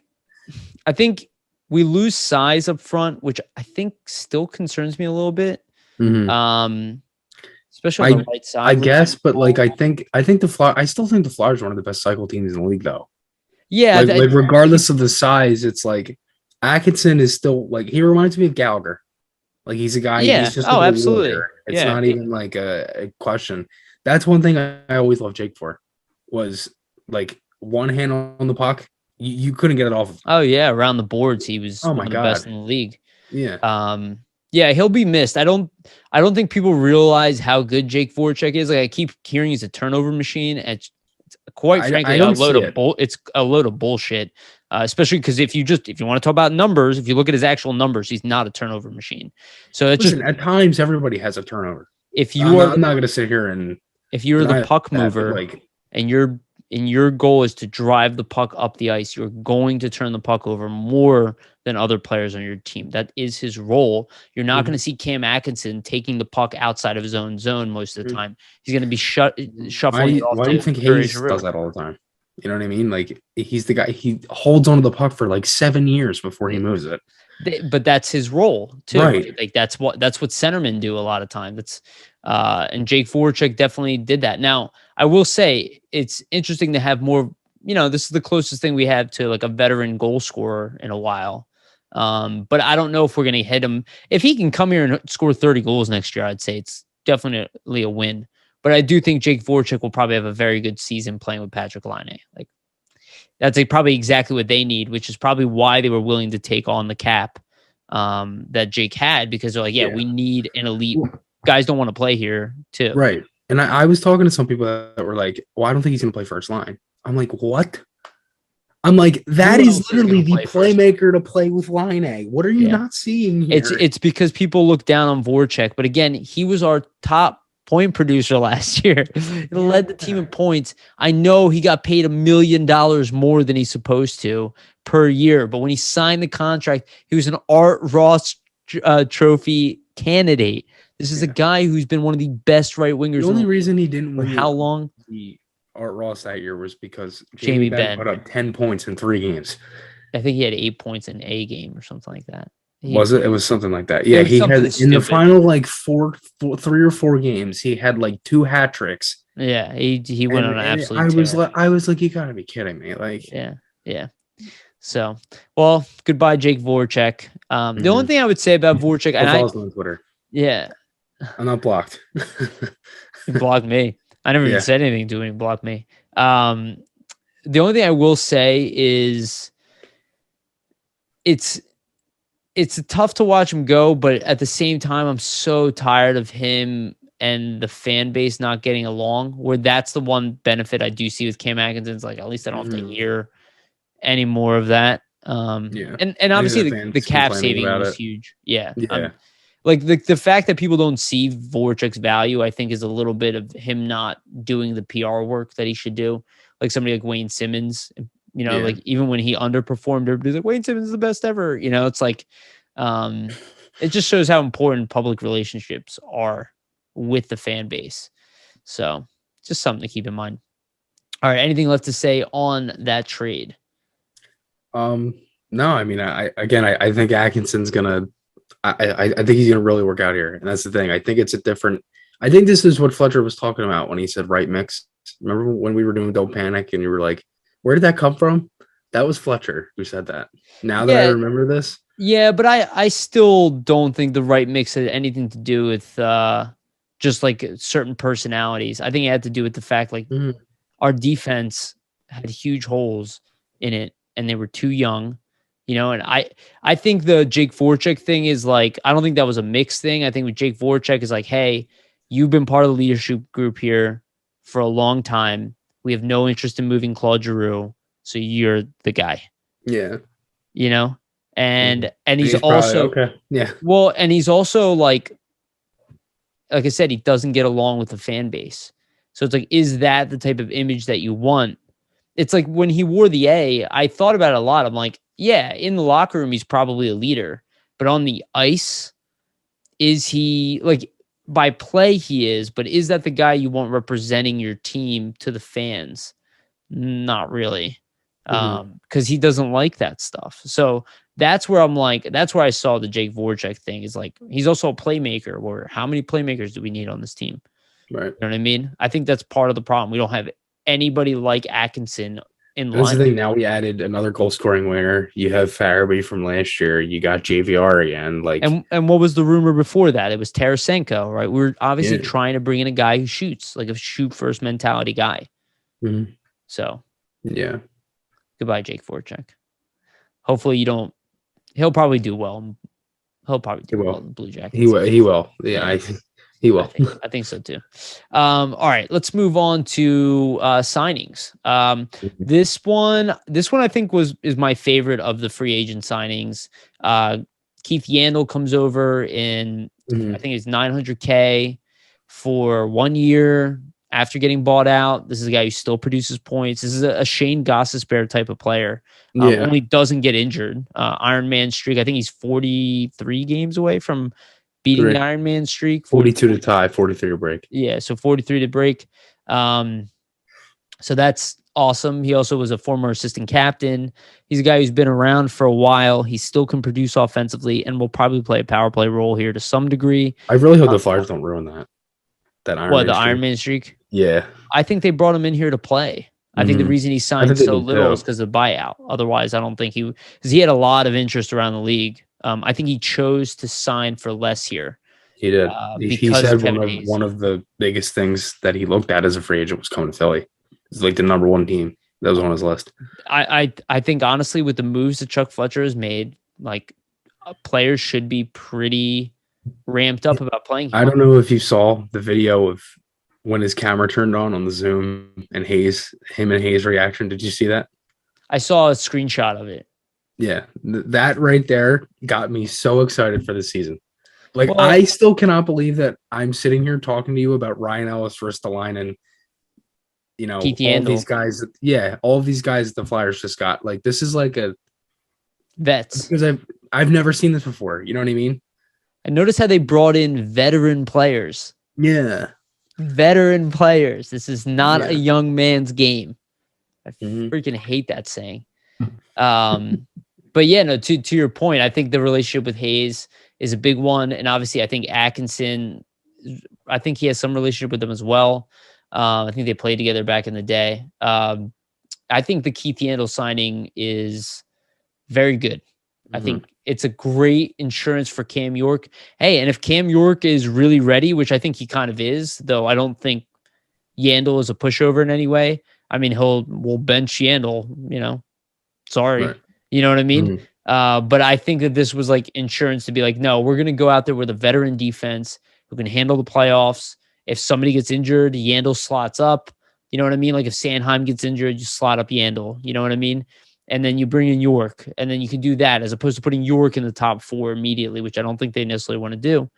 we lose size up front, which I think still concerns me a little bit. Mm-hmm. Especially on the right side. I guess, but like I still think the Flyers are one of the best cycle teams in the league, though. Yeah. Like regardless of the size, it's like Atkinson is still, like, he reminds me of Gallagher. Like, he's a guy. Yeah. He's just absolutely. Warrior. It's not even like a question. That's one thing I always loved Jake for, was like one hand on the puck. You couldn't get it off. Oh yeah, around the boards, he was one of the best in the league. Yeah. Yeah, he'll be missed. I don't think people realize how good Jake Voracek is. Like, I keep hearing he's a turnover machine. And it's quite frankly it's a load of bullshit. Especially because if you want to talk about numbers, if you look at his actual numbers, he's not a turnover machine. So it's just at times everybody has a turnover. I'm not going to sit here and if you're the puck mover, and your goal is to drive the puck up the ice, you're going to turn the puck over more than other players on your team. That is his role. You're not going to see Cam Atkinson taking the puck outside of his own zone most of the time. He's going to be shuffling. Why do you think Hayes does that all the time? You know what I mean? Like, he's the guy, he holds onto the puck for like 7 years before he moves it. But that's his role too. Right. Like, that's what centermen do a lot of time. And Jake Voracek definitely did that. Now, I will say it's interesting to have more, this is the closest thing we have to like a veteran goal scorer in a while. But I don't know if we're going to hit him. If he can come here and score 30 goals next year, I'd say it's definitely a win. But I do think Jake Voracek will probably have a very good season playing with Patrick Laine. Like, that's probably exactly what they need, which is probably why they were willing to take on the cap that Jake had, because they're like, we need an elite. Guys don't want to play here too. Right. And I was talking to some people that were like, well, I don't think he's going to play first line. I'm like, what? I'm like, that is literally the playmaker to play with Laine. What are you not seeing here? It's because people look down on Voracek. But again, he was our top point producer last year. He led the team in points. I know he got paid $1 million more than he's supposed to per year. But when he signed the contract, he was an Art Ross trophy candidate. This is a guy who's been one of the best right wingers. The only reason he didn't win how long? The Art Ross that year was because Jamie Benn put up 10 points in 3 games. I think he had 8 points in a game or something like that. Was it? It was something like that. Yeah, he had in the final like 3 or 4 games, he had like 2 hat tricks. Yeah, he went on an absolute tear. I was like, you gotta be kidding me. Like, yeah. So, well, goodbye, Jake Voracek. The only thing I would say about Voracek, and I on Twitter. Yeah, I'm not blocked. He blocked me. I never even said anything to him. He blocked me. The only thing I will say is it's tough to watch him go, but at the same time, I'm so tired of him and the fan base not getting along, where that's the one benefit I do see with Cam Atkinson's like, at least I don't have to hear any more of that. And obviously the cap saving was huge. Yeah. Like the fact that people don't see Voracek's value, I think, is a little bit of him not doing the PR work that he should do. Like somebody like Wayne Simmons, like even when he underperformed, everybody's like, Wayne Simmons is the best ever. It's like, it just shows how important public relationships are with the fan base. So just something to keep in mind. All right. Anything left to say on that trade? No, I mean, I think Atkinson's gonna. I think he's gonna really work out here, and that's the thing. I think I think this is what Fletcher was talking about when he said right mix. Remember when we were doing Don't Panic, and you were like, "Where did that come from?" That was Fletcher who said that. Now that I remember this, but I still don't think the right mix had anything to do with just like certain personalities. I think it had to do with the fact like our defense had huge holes in it, and they were too young. And I think the Jake Voracek thing is like, I don't think that was a mixed thing. I think with Jake Voracek is like, hey, you've been part of the leadership group here for a long time. We have no interest in moving Claude Giroux, so you're the guy. Yeah. And he's also okay. Yeah. Well, and he's also like I said, he doesn't get along with the fan base. So it's like, is that the type of image that you want? It's like when he wore the A, I thought about it a lot. I'm like, yeah, in the locker room, he's probably a leader. But on the ice, is he, like, by play he is, but is that the guy you want representing your team to the fans? Not really. Because he doesn't like that stuff. So that's where I'm like, that's where I saw the Jake Voracek thing is like, he's also a playmaker. Where how many playmakers do we need on this team? Right. You know what I mean? I think that's part of the problem. We don't have anybody like Atkinson in line. That's the thing. Now we added another goal scoring winger. You have Farabee from last year. You got JVR again. Like, and what was the rumor before that? It was Tarasenko, right? We're obviously trying to bring in a guy who shoots, like a shoot first mentality guy. So yeah. Goodbye, Jake Voracek. Hopefully you don't. He'll probably do well. He'll probably do well in the Blue Jackets. He will. Yeah, he will. I think so too. All right, let's move on to signings. This one I think is my favorite of the free agent signings. Keith Yandel comes over in I think it's $900K for 1 year after getting bought out. This is a guy who still produces points. This is a Shane Gostisbehere type of player. Only doesn't get injured. Iron Man streak. I think he's 43 games away from beating the Iron Man streak. 42 to tie, 43 to break. Yeah, so 43 to break. So that's awesome. He also was a former assistant captain. He's a guy who's been around for a while. He still can produce offensively and will probably play a power play role here to some degree. I really hope the Flyers don't ruin that. Iron Man streak? Yeah. I think they brought him in here to play. I think the reason he signed so little is because of the buyout. Otherwise, I don't think because he had a lot of interest around the league. I think he chose to sign for less here. He did. He said one of the biggest things that he looked at as a free agent was coming to Philly. It's like the number one team. That was on his list. I think honestly, with the moves that Chuck Fletcher has made, like players should be pretty ramped up about playing. I don't know if you saw the video of when his camera turned on the Zoom and him and Hayes' reaction. Did you see that? I saw a screenshot of it. Yeah, that right there got me so excited for the season. Like, I still cannot believe that I'm sitting here talking to you about Ryan Ellis versus the line and, all these guys. All of these guys that the Flyers just got. Like, this is like a vets because I've never seen this before. You know what I mean? And notice how they brought in veteran players. Yeah. veteran players. This is not a young man's game. I freaking hate that saying. But yeah, no, to your point, I think the relationship with Hayes is a big one. And obviously I think Atkinson, I think he has some relationship with them as well. I think they played together back in the day. I think the Keith Yandle signing is very good. I think it's a great insurance for Cam York. Hey, and if Cam York is really ready, which I think he kind of is, though I don't think Yandle is a pushover in any way. I mean, we'll bench Yandle, sorry. Right. You know what I mean? But I think that this was like insurance to be like, no, we're going to go out there with a veteran defense who can handle the playoffs. If somebody gets injured, Yandle slots up. You know what I mean? Like if Sanheim gets injured, you slot up Yandle. You know what I mean? And then you bring in York, and then you can do that as opposed to putting York in the top 4 immediately, which I don't think they necessarily want to do.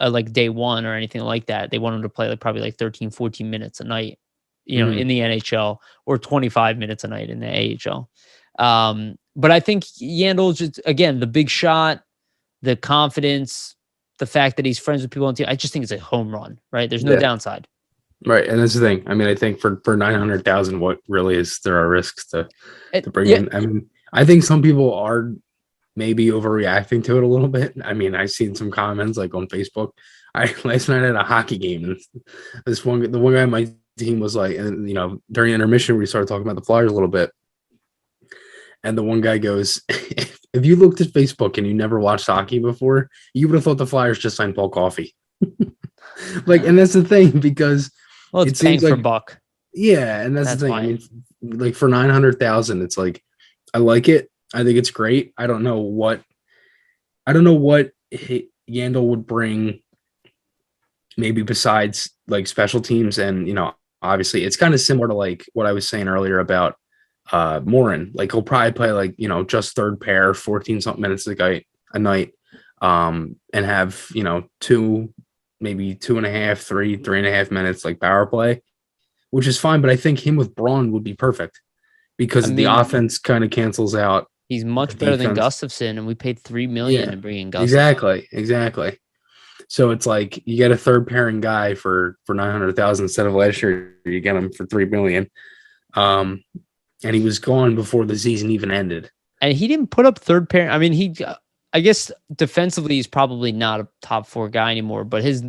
Like day one or anything like that. They want him to play probably like 13, 14 minutes a night, in the NHL, or 25 minutes a night in the AHL. But I think Yandle just, again, the big shot, the confidence, the fact that he's friends with people on the team, I just think it's a home run, right? There's no downside. Right. And that's the thing. I mean, I think for 900,000, what really is there are risks to bring in. I mean, I think some people are maybe overreacting to it a little bit. I mean, I've seen some comments like on Facebook. Last night at a hockey game, and the one guy on my team was like, and during intermission, we started talking about the Flyers a little bit. And the one guy goes, if you looked at Facebook and you never watched hockey before, you would have thought the Flyers just signed Paul Coffey. And that's the thing, because it's paying for buck. Yeah, and that's the thing. Fine. I mean, like for 900,000, it's like, I like it. I think it's great. I don't know what Yandle would bring, maybe besides like special teams, and obviously it's kind of similar to like what I was saying earlier about Moran. Like he'll probably play like just third pair, 14 something minutes a night, and have 2, maybe 2.5, 3.5 minutes like power play, which is fine. But I think him with Braun would be perfect, because the offense kind of cancels out. He's much better than Gustafsson, and we paid $3 million to bring in Gustafsson. Exactly. So it's like you get a third pairing guy for 900,000 instead of last year. You get him for $3 million, and he was gone before the season even ended. And he didn't put up third pair. I mean, I guess defensively he's probably not a top 4 guy anymore, but his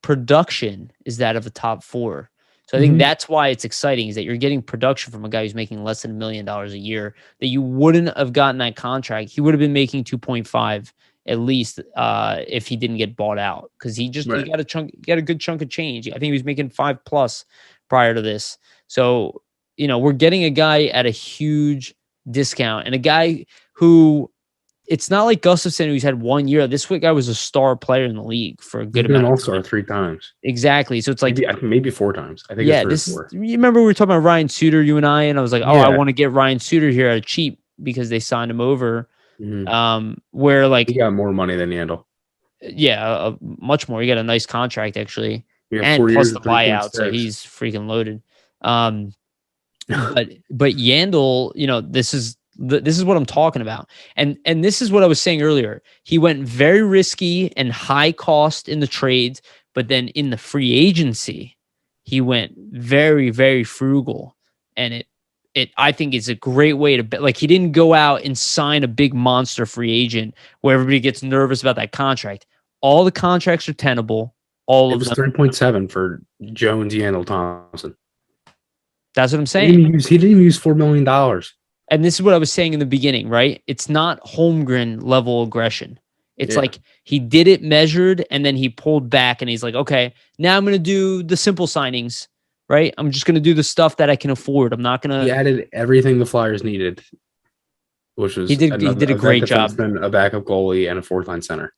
production is that of a top 4. So I think that's why it's exciting, is that you're getting production from a guy who's making less than $1 million a year, that you wouldn't have gotten that contract. He would have been making 2.5 at least if he didn't get bought out, because he got a good chunk of change. I think he was making 5+ prior to this. So, we're getting a guy at a huge discount, and a guy who, it's not like Gustafsson, who's had 1 year. This guy was a star player in the league for a good amount. All-star 3 times. Exactly. So it's like maybe 4 times. I think. Yeah. You remember we were talking about Ryan Suter, you and I was like, I want to get Ryan Suter here at cheap because they signed him over. Where like he got more money than Yandle. Yeah, much more. He got a nice contract actually, and plus the buyout, so he's freaking loaded. But Yandle, this is what I'm talking about. And this is what I was saying earlier. He went very risky and high cost in the trades, but then in the free agency, he went very, very frugal. And I think it's a great way to bet. Like, he didn't go out and sign a big monster free agent where everybody gets nervous about that contract. All the contracts are tenable. It was 3.7 for Jones, Yandle, Thompson. That's what I'm saying. He didn't even use $4 million. And this is what I was saying in the beginning, right? It's not Holmgren level aggression. It's like he did it measured, and then he pulled back, and he's like, okay, now I'm going to do the simple signings, right? I'm just going to do the stuff that I can afford. I'm not going to... He added everything the Flyers needed, which was... He did a great job. A backup goalie and a fourth-line center.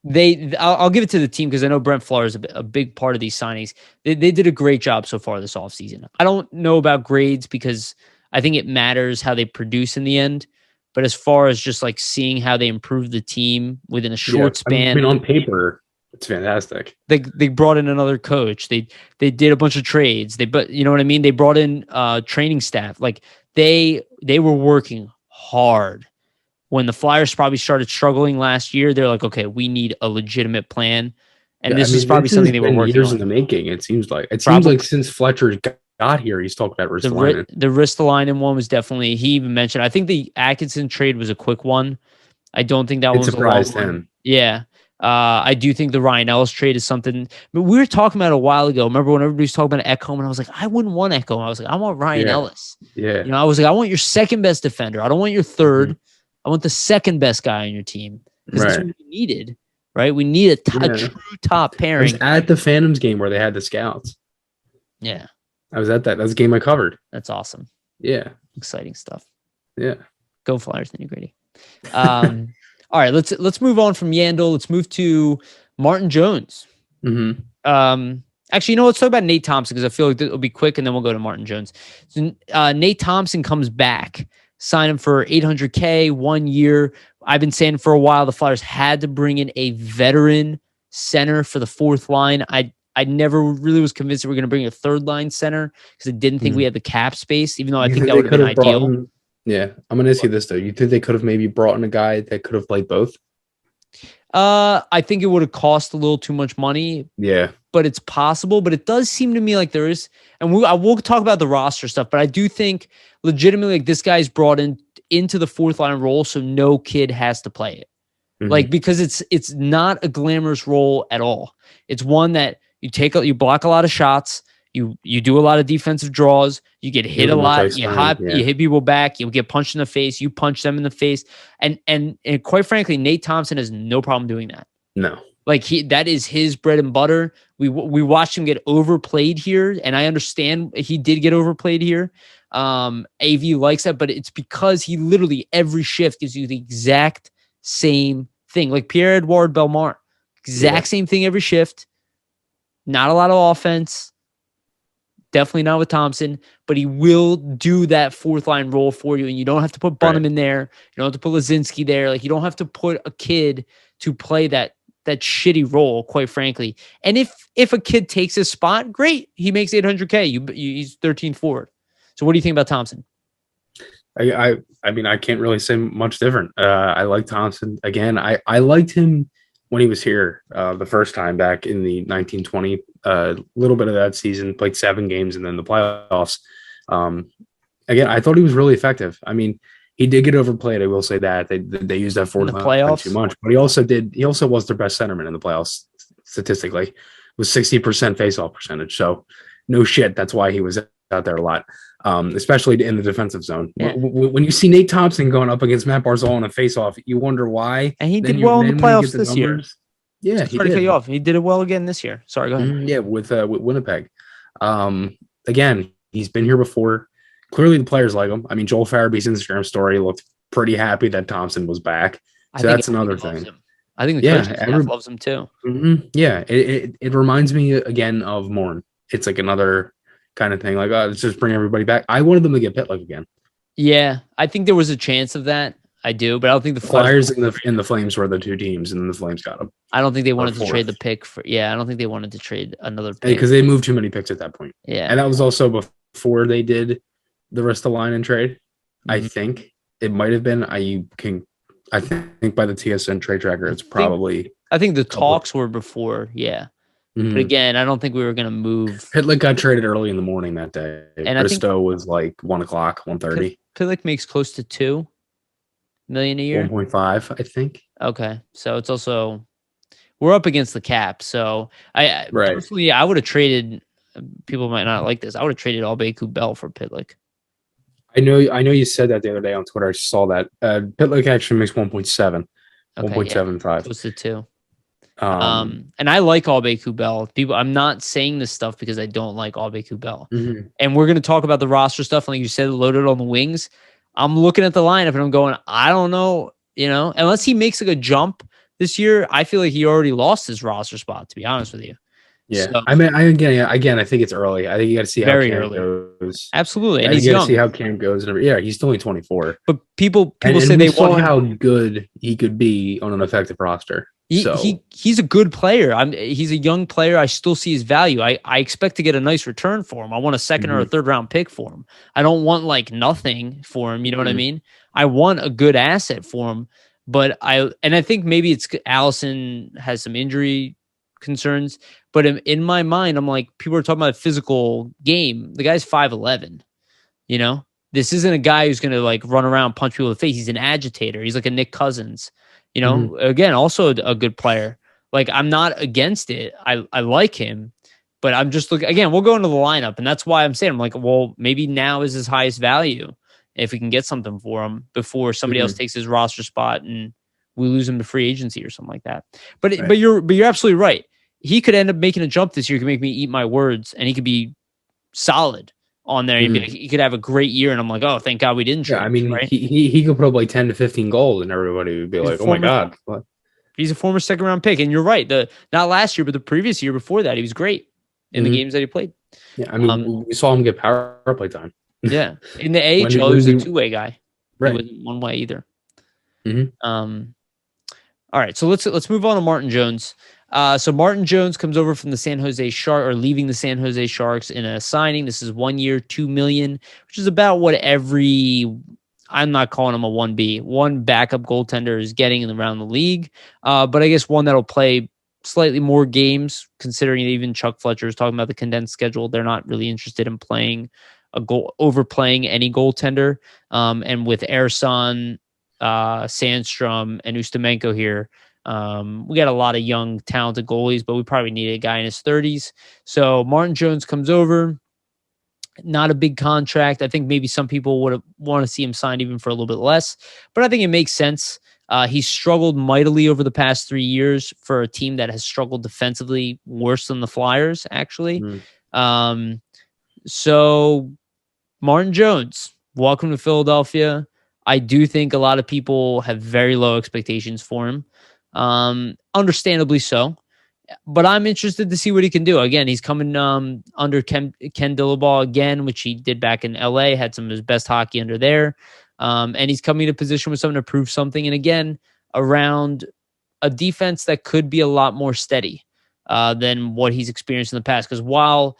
I'll give it to the team, because I know Brent Flahr is a big part of these signings. They did a great job so far this offseason. I don't know about grades, because I think it matters how they produce in the end. But as far as just like seeing how they improve the team within a short span, I mean, on paper, it's fantastic. They brought in another coach. They did a bunch of trades. But you know what I mean? They brought in training staff. Like they were working hard. When the Flyers probably started struggling last year, they're like, okay, we need a legitimate plan. And this is probably something they were working years on. in the making. It seems like since Fletcher got here, he's talked about Ristolainen. The Ristolainen one was definitely, he even mentioned, I think the Atkinson trade was a quick one. I don't think that one surprised a long him. One. Yeah. I do think the Ryan Ellis trade is something, but we were talking about it a while ago. Remember when everybody was talking about Ekholm, and I was like, I wouldn't want Ekholm. I was like, I want Ryan Ellis. Yeah. I was like, I want your second best defender. I don't want your third. Mm-hmm. I want the second best guy on your team. Because that's what we needed, right? We need a true top pairing. I was at the Phantoms game where they had the scouts. Yeah. I was at that. That was a game I covered. That's awesome. Yeah. Exciting stuff. Yeah. Go Flyers, Nitty Gritty. All right, let's move on from Yandel. Let's move to Martin Jones. Mm-hmm. Actually, let's talk about Nate Thompson because I feel like it'll be quick, and then we'll go to Martin Jones. So, Nate Thompson comes back, sign him for $800K 1 year. I've been saying for a while the Flyers had to bring in a veteran center for the fourth line. I never really was convinced that we're going to bring a third line center because I didn't think we had the cap space, even though I think that would have been ideal. Yeah, I'm going to ask you this, though. You think they could have maybe brought in a guy that could have played both? I think it would have cost a little too much money. Yeah. But it's possible. But it does seem to me like there is, and we'll talk about the roster stuff, but I do think legitimately like this guy's brought into the fourth line role, so no kid has to play it. Mm-hmm. Like, because it's not a glamorous role at all. It's one that you block a lot of shots. You do a lot of defensive draws. You get hit a lot. You hit people back. You get punched in the face. You punch them in the face. And quite frankly, Nate Thompson has no problem doing that. No, like that is his bread and butter. We watched him get overplayed here, and I understand he did get overplayed here. AV likes that, but it's because he literally every shift gives you the exact same thing. Like Pierre-Edouard Bellemare, exact same thing every shift. Not a lot of offense. Definitely not with Thompson, but he will do that fourth line role for you, and you don't have to put Bunham in there. You don't have to put Lazinski there. Like, you don't have to put a kid to play that shitty role, quite frankly. And if a kid takes his spot, great. He makes $800K. He's 13th forward. So what do you think about Thompson? I mean, I can't really say much different. I like Thompson. Again, I liked him when he was here the first time back in the 1920, a little bit of that season, played 7 games and then the playoffs. Again, I thought he was really effective. I mean, he did get overplayed. I will say that they used that for the playoffs too much, but he also was their best centerman in the playoffs statistically. It was 60% faceoff percentage. So no shit. That's why he was out there a lot. Especially in the defensive zone. Yeah. When you see Nate Thompson going up against Matt Barzal in a faceoff, you wonder why. And he did well in the playoffs this year. Yeah, he did. Cut you off. He did it well again this year. Sorry, go ahead. Yeah, with Winnipeg. Again, he's been here before. Clearly, the players like him. I mean, Joel Farabee's Instagram story looked pretty happy that Thompson was back. So that's another thing. I think the coaching staff loves him too. Mm-hmm. Yeah, it reminds me again of Moran. It's like another kind of thing, like, let's just bring everybody back. I wanted them to get Pitlick again. Yeah, I think there was a chance of that. I do, but I don't think the Flyers and the Flames were the two teams, and then the Flames got them. I don't think they wanted to trade the pick for. Yeah, I don't think they wanted to trade another pick because they moved too many picks at that point. Yeah, and that was also before they did the Ristolainen trade. Mm-hmm. I think it might have been. I think by the TSN trade tracker, it's probably. I think the talks were before. Yeah. Mm-hmm. But again, I don't think we were going to move. Pitlick got traded early in the morning that day. And Bristow was like 1 o'clock, 1:30. Pitlick makes close to $2 million a year. 1.5, I think. Okay, so it's also we're up against the cap. So personally, I would have traded. People might not like this. I would have traded Albeku Bell for Pitlick. I know you said that the other day on Twitter. I saw that Pitlick actually makes 1.7, 1.75, close to 2. And I like Albeku Bell. People, I'm not saying this stuff because I don't like Albeku Bell. Mm-hmm. And we're going to talk about the roster stuff. Like you said, loaded on the wings. I'm looking at the lineup and I'm going, I don't know, unless he makes like a jump this year, I feel like he already lost his roster spot, to be honest with you. Yeah. So, I mean, again, I think it's early. I think you got to see how Cam goes. Absolutely. And he's young. See how Cam goes. Yeah, he's only 24. But people say they saw how good he could be on an effective roster. He's a good player. He's a young player. I still see his value. I expect to get a nice return for him. I want a second or a third round pick for him. I don't want like nothing for him. You know what I mean? I want a good asset for him. But I think maybe it's Allison has some injury concerns. But in my mind, I'm like, people are talking about a physical game. The guy's 5'11", you know? This isn't a guy who's going to like run around, punch people in the face. He's an agitator. He's like a Nick Cousins, you know? Again, also a good player. Like, I'm not against it. I like him, but I'm just looking, again, we'll go into the lineup. And that's why I'm saying, I'm like, well, maybe now is his highest value if we can get something for him before somebody else takes his roster spot and we lose him to free agency or something like that. But you're absolutely right. He could end up making a jump this year. He could make me eat my words, and he could be solid on there. He could have a great year, and I'm like, oh, thank God we didn't trade. Yeah, I mean, right? he could put up like 10 to 15 goals, and everybody would be like, oh my God. What? He's a former second round pick, and you're right. Not last year, but the previous year before that, he was great in the games that he played. Yeah, I mean, we saw him get power play time. Yeah, in the AHL, he was a two-way guy. Right, he wasn't one way either. All right, so let's move on to Martin Jones. So Martin Jones comes over from the San Jose Sharks, or leaving the San Jose Sharks in a signing. This is 1 year, $2 million, which is about what I'm not calling him a 1B, one backup goaltender is getting around the league. But I guess one that'll play slightly more games, considering even Chuck Fletcher is talking about the condensed schedule. They're not really interested in playing overplaying any goaltender. And with Ersan, Sandstrom, and Ustamenko here, we got a lot of young, talented goalies, but we probably need a guy in his 30s. So Martin Jones comes over. Not a big contract. I think maybe some people would want to see him signed even for a little bit less, but I think it makes sense. He's struggled mightily over the past 3 years for a team that has struggled defensively worse than the Flyers, actually. So Martin Jones, welcome to Philadelphia. I do think a lot of people have very low expectations for him. Understandably so. But I'm interested to see what he can do. Again, he's coming under Ken Dillabaugh again, which he did back in LA, had some of his best hockey under there. And he's coming to a position with someone to prove something. And again, around a defense that could be a lot more steady than what he's experienced in the past. Because while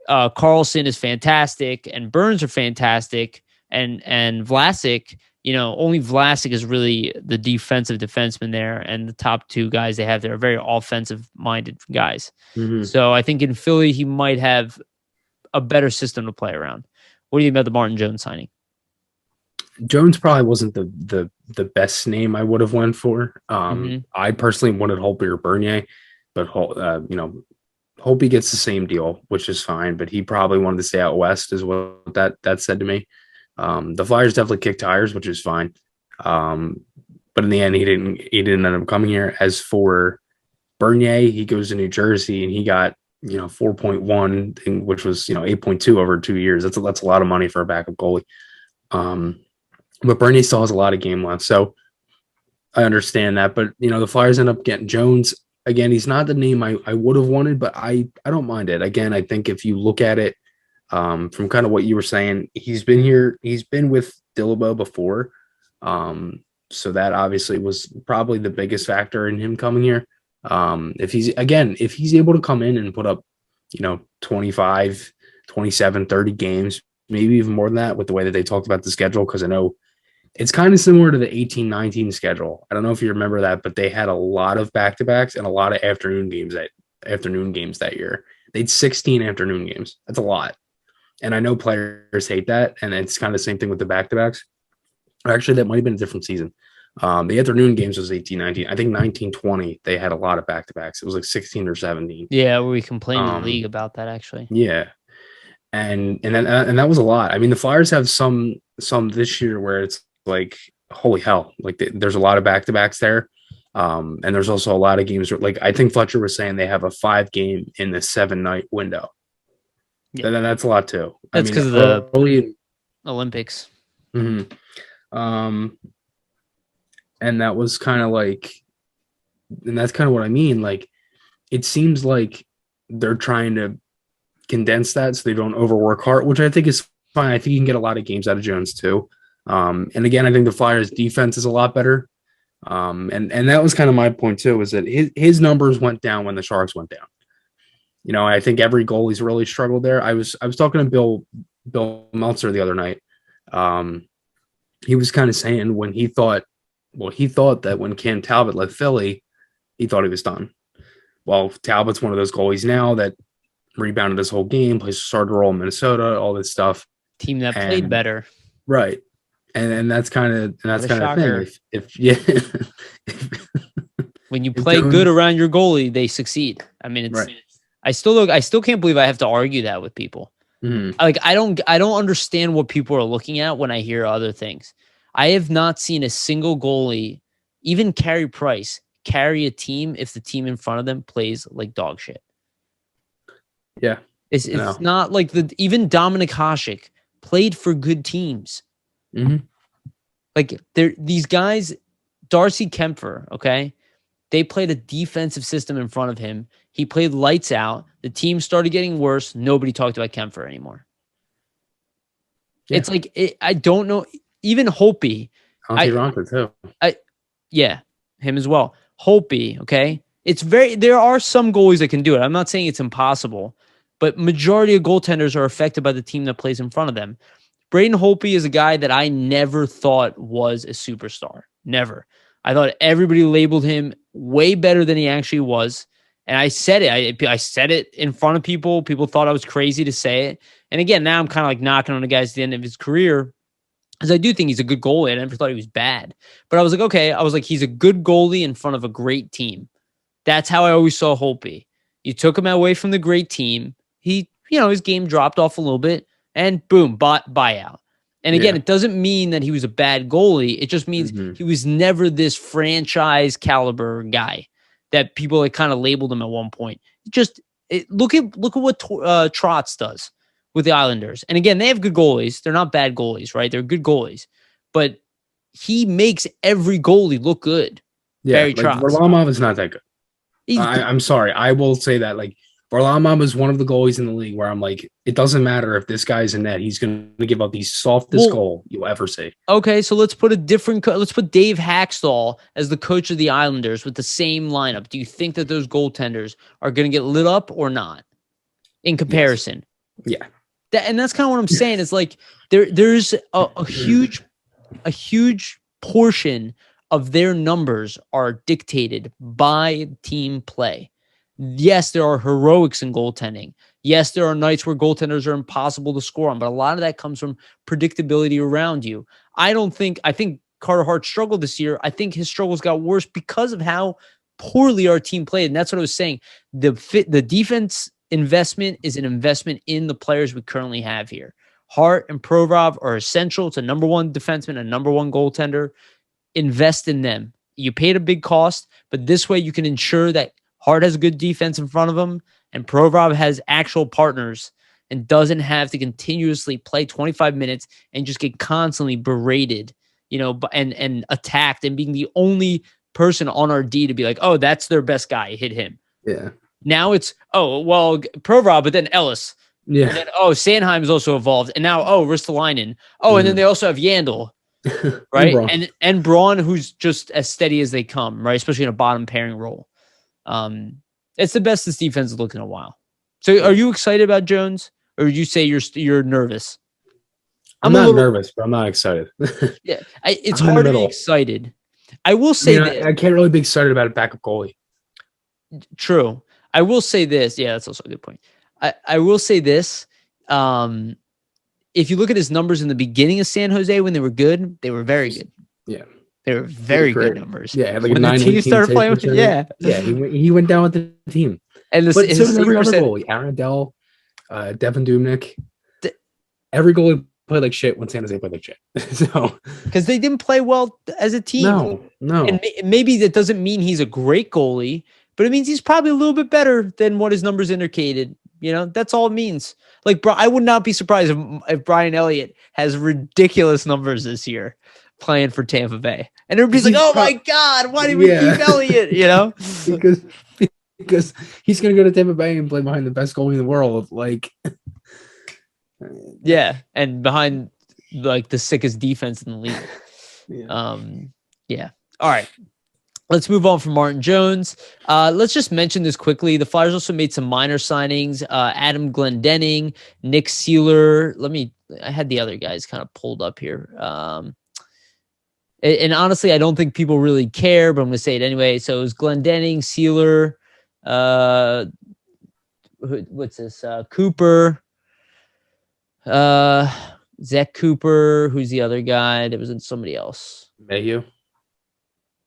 Carlson is fantastic and Burns are fantastic and Vlasic, only Vlasic is really the defensive defenseman there, and the top two guys they have there are very offensive-minded guys. So I think in Philly, he might have a better system to play around. What do you think about the Martin Jones signing? Jones probably wasn't the best name I would have went for. I personally wanted Holtby or Bernier, but Holtby gets the same deal, which is fine, but he probably wanted to stay out west, is what that said to me. The Flyers definitely kicked tires, which is fine. But in the end, he didn't end up coming here. As for Bernier, he goes to New Jersey and he got, 4.1, which was, 8.2 over 2 years. That's a lot of money for a backup goalie. But Bernier still has a lot of game left. So I understand that, but the Flyers end up getting Jones. Again, he's not the name I would have wanted, but I don't mind it. Again, I think if you look at it, from kind of what you were saying, he's been with Dillabaugh before. So that obviously was probably the biggest factor in him coming here. If he's able to come in and put up, 25, 27, 30 games, maybe even more than that with the way that they talked about the schedule. Cause I know it's kind of similar to the 18-19 schedule. I don't know if you remember that, but they had a lot of back-to-backs and a lot of afternoon games that year. They had 16 afternoon games. That's a lot. And I know players hate that, and it's kind of the same thing with the back-to-backs. Actually, that might have been a different season. The afternoon games was 18-19. I think 19-20, they had a lot of back-to-backs. It was like 16 or 17. Yeah, we complained in the league about that, actually. Yeah. And that was a lot. I mean, the Flyers have some this year where it's like, holy hell, like there's a lot of back-to-backs there. And there's also a lot of games where, like, I think Fletcher was saying they have a 5-game in the 7-night window. Yeah. That's a lot too. That's because of the Olympics. And that was kind of like, and that's kind of what I mean. Like, it seems like they're trying to condense that so they don't overwork Hart, which I think is fine. I think you can get a lot of games out of Jones too. And again, I think the Flyers defense is a lot better. And that was kind of my point too, is that his numbers went down when the Sharks went down. I think every goalie's really struggled there. I was talking to Bill Meltzer the other night. He was kind of saying when he thought that when Cam Talbot left Philly, he thought he was done. well, Talbot's one of those goalies now that rebounded this whole game, plays starter role in Minnesota, all this stuff. Team that played better. Right. And that's kind of the thing. When you play good around your goalie, they succeed. I mean, it's right. I still can't believe I have to argue that with people. Mm-hmm. Like I don't understand what people are looking at when I hear other things. I have not seen a single goalie, even Carey Price, carry a team if the team in front of them plays like dog shit. Yeah. It's not like even Dominic Hasek played for good teams. Mm-hmm. Like these guys, Darcy Kempfer, okay? They played a defensive system in front of him. He played lights out. The team started getting worse. Nobody talked about Kempfer anymore. Yeah. It's like, I don't know. Even Holtby. Ronka too. Yeah, him as well. Holtby, okay? There are some goalies that can do it. I'm not saying it's impossible, but majority of goaltenders are affected by the team that plays in front of them. Braden Holtby is a guy that I never thought was a superstar. Never. I thought everybody labeled him way better than he actually was. And I said it. I said it in front of people. People thought I was crazy to say it. And again, now I'm kind of like knocking on the guy at the end of his career, because I do think he's a good goalie. I never thought he was bad. But I was like, okay. I was like, he's a good goalie in front of a great team. That's how I always saw Holtby. You took him away from the great team. He, his game dropped off a little bit. And boom, buyout. And again, It doesn't mean that he was a bad goalie. It just means he was never this franchise caliber guy that people like kind of labeled him at one point. Look at what Trotz does with the Islanders. And again, they have good goalies. They're not bad goalies, right? They're good goalies. But he makes every goalie look good. Yeah, Barry Trotz. Varlamov is not that good. I'm sorry. I will say that, like, Varlamov is one of the goalies in the league where I'm like, it doesn't matter if this guy's in net. He's going to give up the softest goal you'll ever see. Okay, so let's put let's put Dave Haxtell as the coach of the Islanders with the same lineup. Do you think that those goaltenders are going to get lit up or not in comparison? Yes. Yeah. And that's kind of what I'm saying. It's like there's a huge portion of their numbers are dictated by team play. Yes, there are heroics in goaltending. Yes, there are nights where goaltenders are impossible to score on, but a lot of that comes from predictability around you. I think Carter Hart struggled this year. I think his struggles got worse because of how poorly our team played. And that's what I was saying. The defense investment is an investment in the players we currently have here. Hart and Provorov are essential to number one defenseman and number one goaltender. Invest in them. You paid a big cost, but this way you can ensure that Hart has a good defense in front of him, and Provorov has actual partners and doesn't have to continuously play 25 minutes and just get constantly berated, and attacked, and being the only person on our D to be like, oh, that's their best guy, hit him. Yeah. Now it's, Provorov, but then Ellis. Yeah. And then, Sanheim's also evolved. And now, Ristolainen. And then they also have Yandel. Right? and Braun, who's just as steady as they come, right? Especially in a bottom pairing role. It's the best this defense has looked in a while. So are you excited about Jones, or would you say you're nervous? I'm not nervous, but I'm not excited. Yeah, it's hard to be excited. I will say I can't really be excited about a backup goalie. True. I will say this. Yeah, that's also a good point. I will say this. If you look at his numbers in the beginning of San Jose when they were good, they were very good. Yeah. They were very good numbers. Yeah, like when the team started playing with he went down with the team. And so did every other goalie. Aaron Dell, Devin Dubnyk. Every goalie played like shit when San Jose played like shit. So because they didn't play well as a team. No. And maybe that doesn't mean he's a great goalie, but it means he's probably a little bit better than what his numbers indicated. That's all it means. Like, I would not be surprised if Brian Elliott has ridiculous numbers this year playing for Tampa Bay. And everybody's like, oh my God, why did we keep Elliott? Because he's going to go to Tampa Bay and play behind the best goalie in the world. Like, yeah. And behind like the sickest defense in the league. Yeah. All right. Let's move on from Martin Jones. Let's just mention this quickly. The Flyers also made some minor signings. Adam Glendening, Nick Seeler. I had the other guys kind of pulled up here. And honestly, I don't think people really care, but I'm going to say it anyway. So it was Glendening, Seeler, What's this? Cooper. Zach Cooper. Who's the other guy? There was somebody else. Mayhew.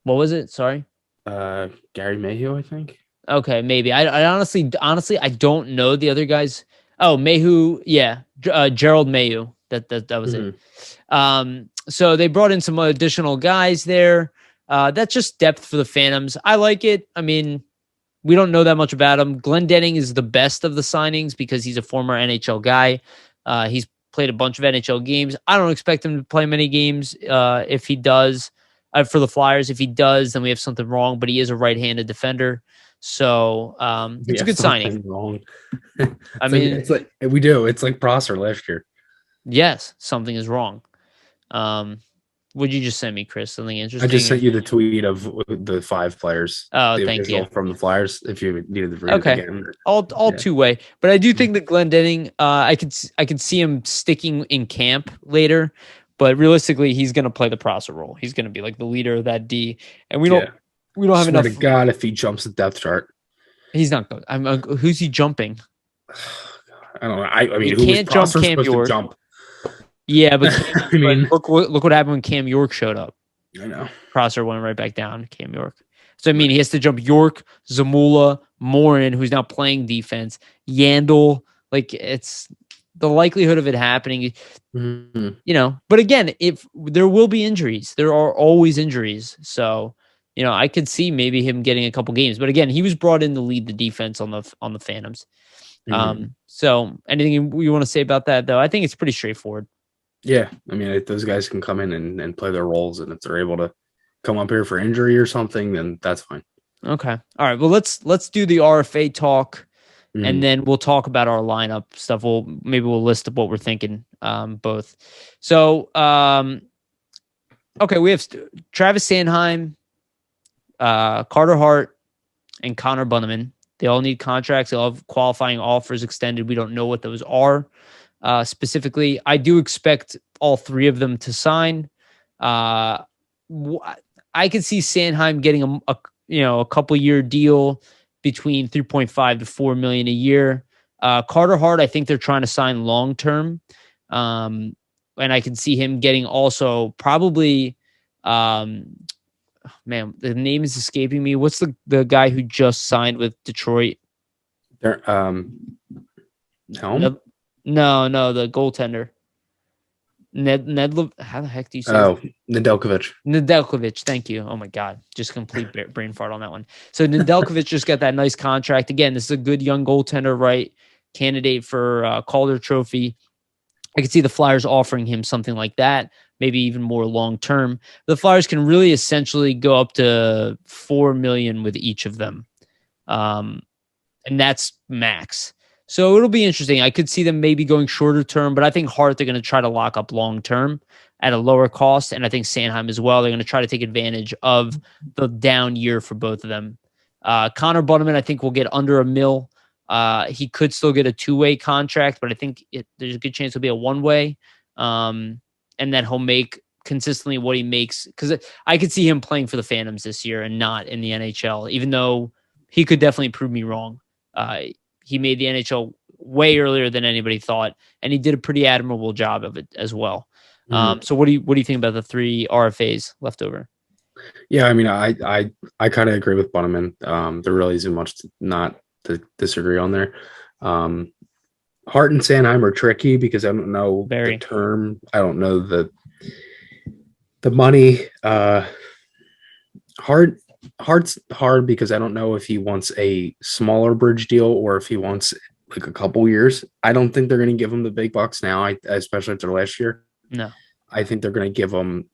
What was it? Sorry. Gary Mayhew, I think. Okay, maybe. I honestly, I don't know the other guys. Oh, Mayhew. Yeah, Gerald Mayhew. That was it. So they brought in some additional guys there. That's just depth for the Phantoms. I like it. I mean, we don't know that much about him. Glendening is the best of the signings because he's a former NHL guy. He's played a bunch of NHL games. I don't expect him to play many games. If he does, for the Flyers, if he does, then we have something wrong. But he is a right-handed defender, so it's a good signing. Wrong. It's like we do. It's like Prosser last year. Yes, something is wrong. What'd you just send me, Chris? Something interesting? I just sent you the tweet of the 5 players. Oh, thank you. From the Flyers, if you needed to read it again. All two-way. But I do think that Glendening, I could see him sticking in camp later, but realistically, he's going to play the Prosser role. He's going to be like the leader of that D, and we don't have enough. To God, if he jumps the depth chart, he's not good. Who's he jumping? I don't know. I mean, he can't jump Cam York. Jump? Yeah, but I mean, look what happened when Cam York showed up. I know. Prosser went right back down. Cam York. So I mean, he has to jump York, Zamula, Moran, who's now playing defense, Yandel. Like, it's the likelihood of it happening. But again, if there will be injuries, there are always injuries. So I could see maybe him getting a couple games. But again, he was brought in to lead the defense on the Phantoms. So anything you want to say about that, though? I think it's pretty straightforward. Yeah, I mean, if those guys can come in and play their roles, and if they're able to come up here for injury or something, then that's fine. Okay. All right. Well, let's do the RFA talk, and then we'll talk about our lineup stuff. Maybe we'll list up what we're thinking, both. So, okay, we have Travis Sanheim, Carter Hart, and Connor Bunnaman. They all need contracts. They all have qualifying offers extended. We don't know what those are. Specifically, I do expect all 3 of them to sign. I could see Sanheim getting a couple year deal between 3.5 to 4 million a year. Carter Hart, I think they're trying to sign long term, and I can see him getting also probably. Man, the name is escaping me. What's the guy who just signed with Detroit? Helm? No, the goaltender. How the heck do you say? Oh, Nedeljkovic. Thank you. Oh my God, just complete brain fart on that one. So Nedeljkovic just got that nice contract. Again, this is a good young goaltender, right? Candidate for Calder Trophy. I could see the Flyers offering him something like that, maybe even more long term. The Flyers can really essentially go up to 4 million with each of them, and that's max. So it'll be interesting. I could see them maybe going shorter term, but I think Hart, they're going to try to lock up long term at a lower cost. And I think Sanheim as well. They're going to try to take advantage of the down year for both of them. Connor Bunnaman, I think, will get under $1 million. He could still get a 2-way contract, but I think there's a good chance it'll be a 1-way. And then he'll make consistently what he makes. Because I could see him playing for the Phantoms this year and not in the NHL, even though he could definitely prove me wrong. He made the NHL way earlier than anybody thought, and he did a pretty admirable job of it as well. So what do you think about the 3 RFAs left over? Yeah, I mean, I kind of agree with Bunnaman. There really isn't much not to disagree on there. Hart and Sanheim are tricky because I don't know the term. I don't know the money. Hart's hard because I don't know if he wants a smaller bridge deal or if he wants like a couple years. I don't think they're going to give him the big bucks now, especially after last year. No, I think they're going to give him.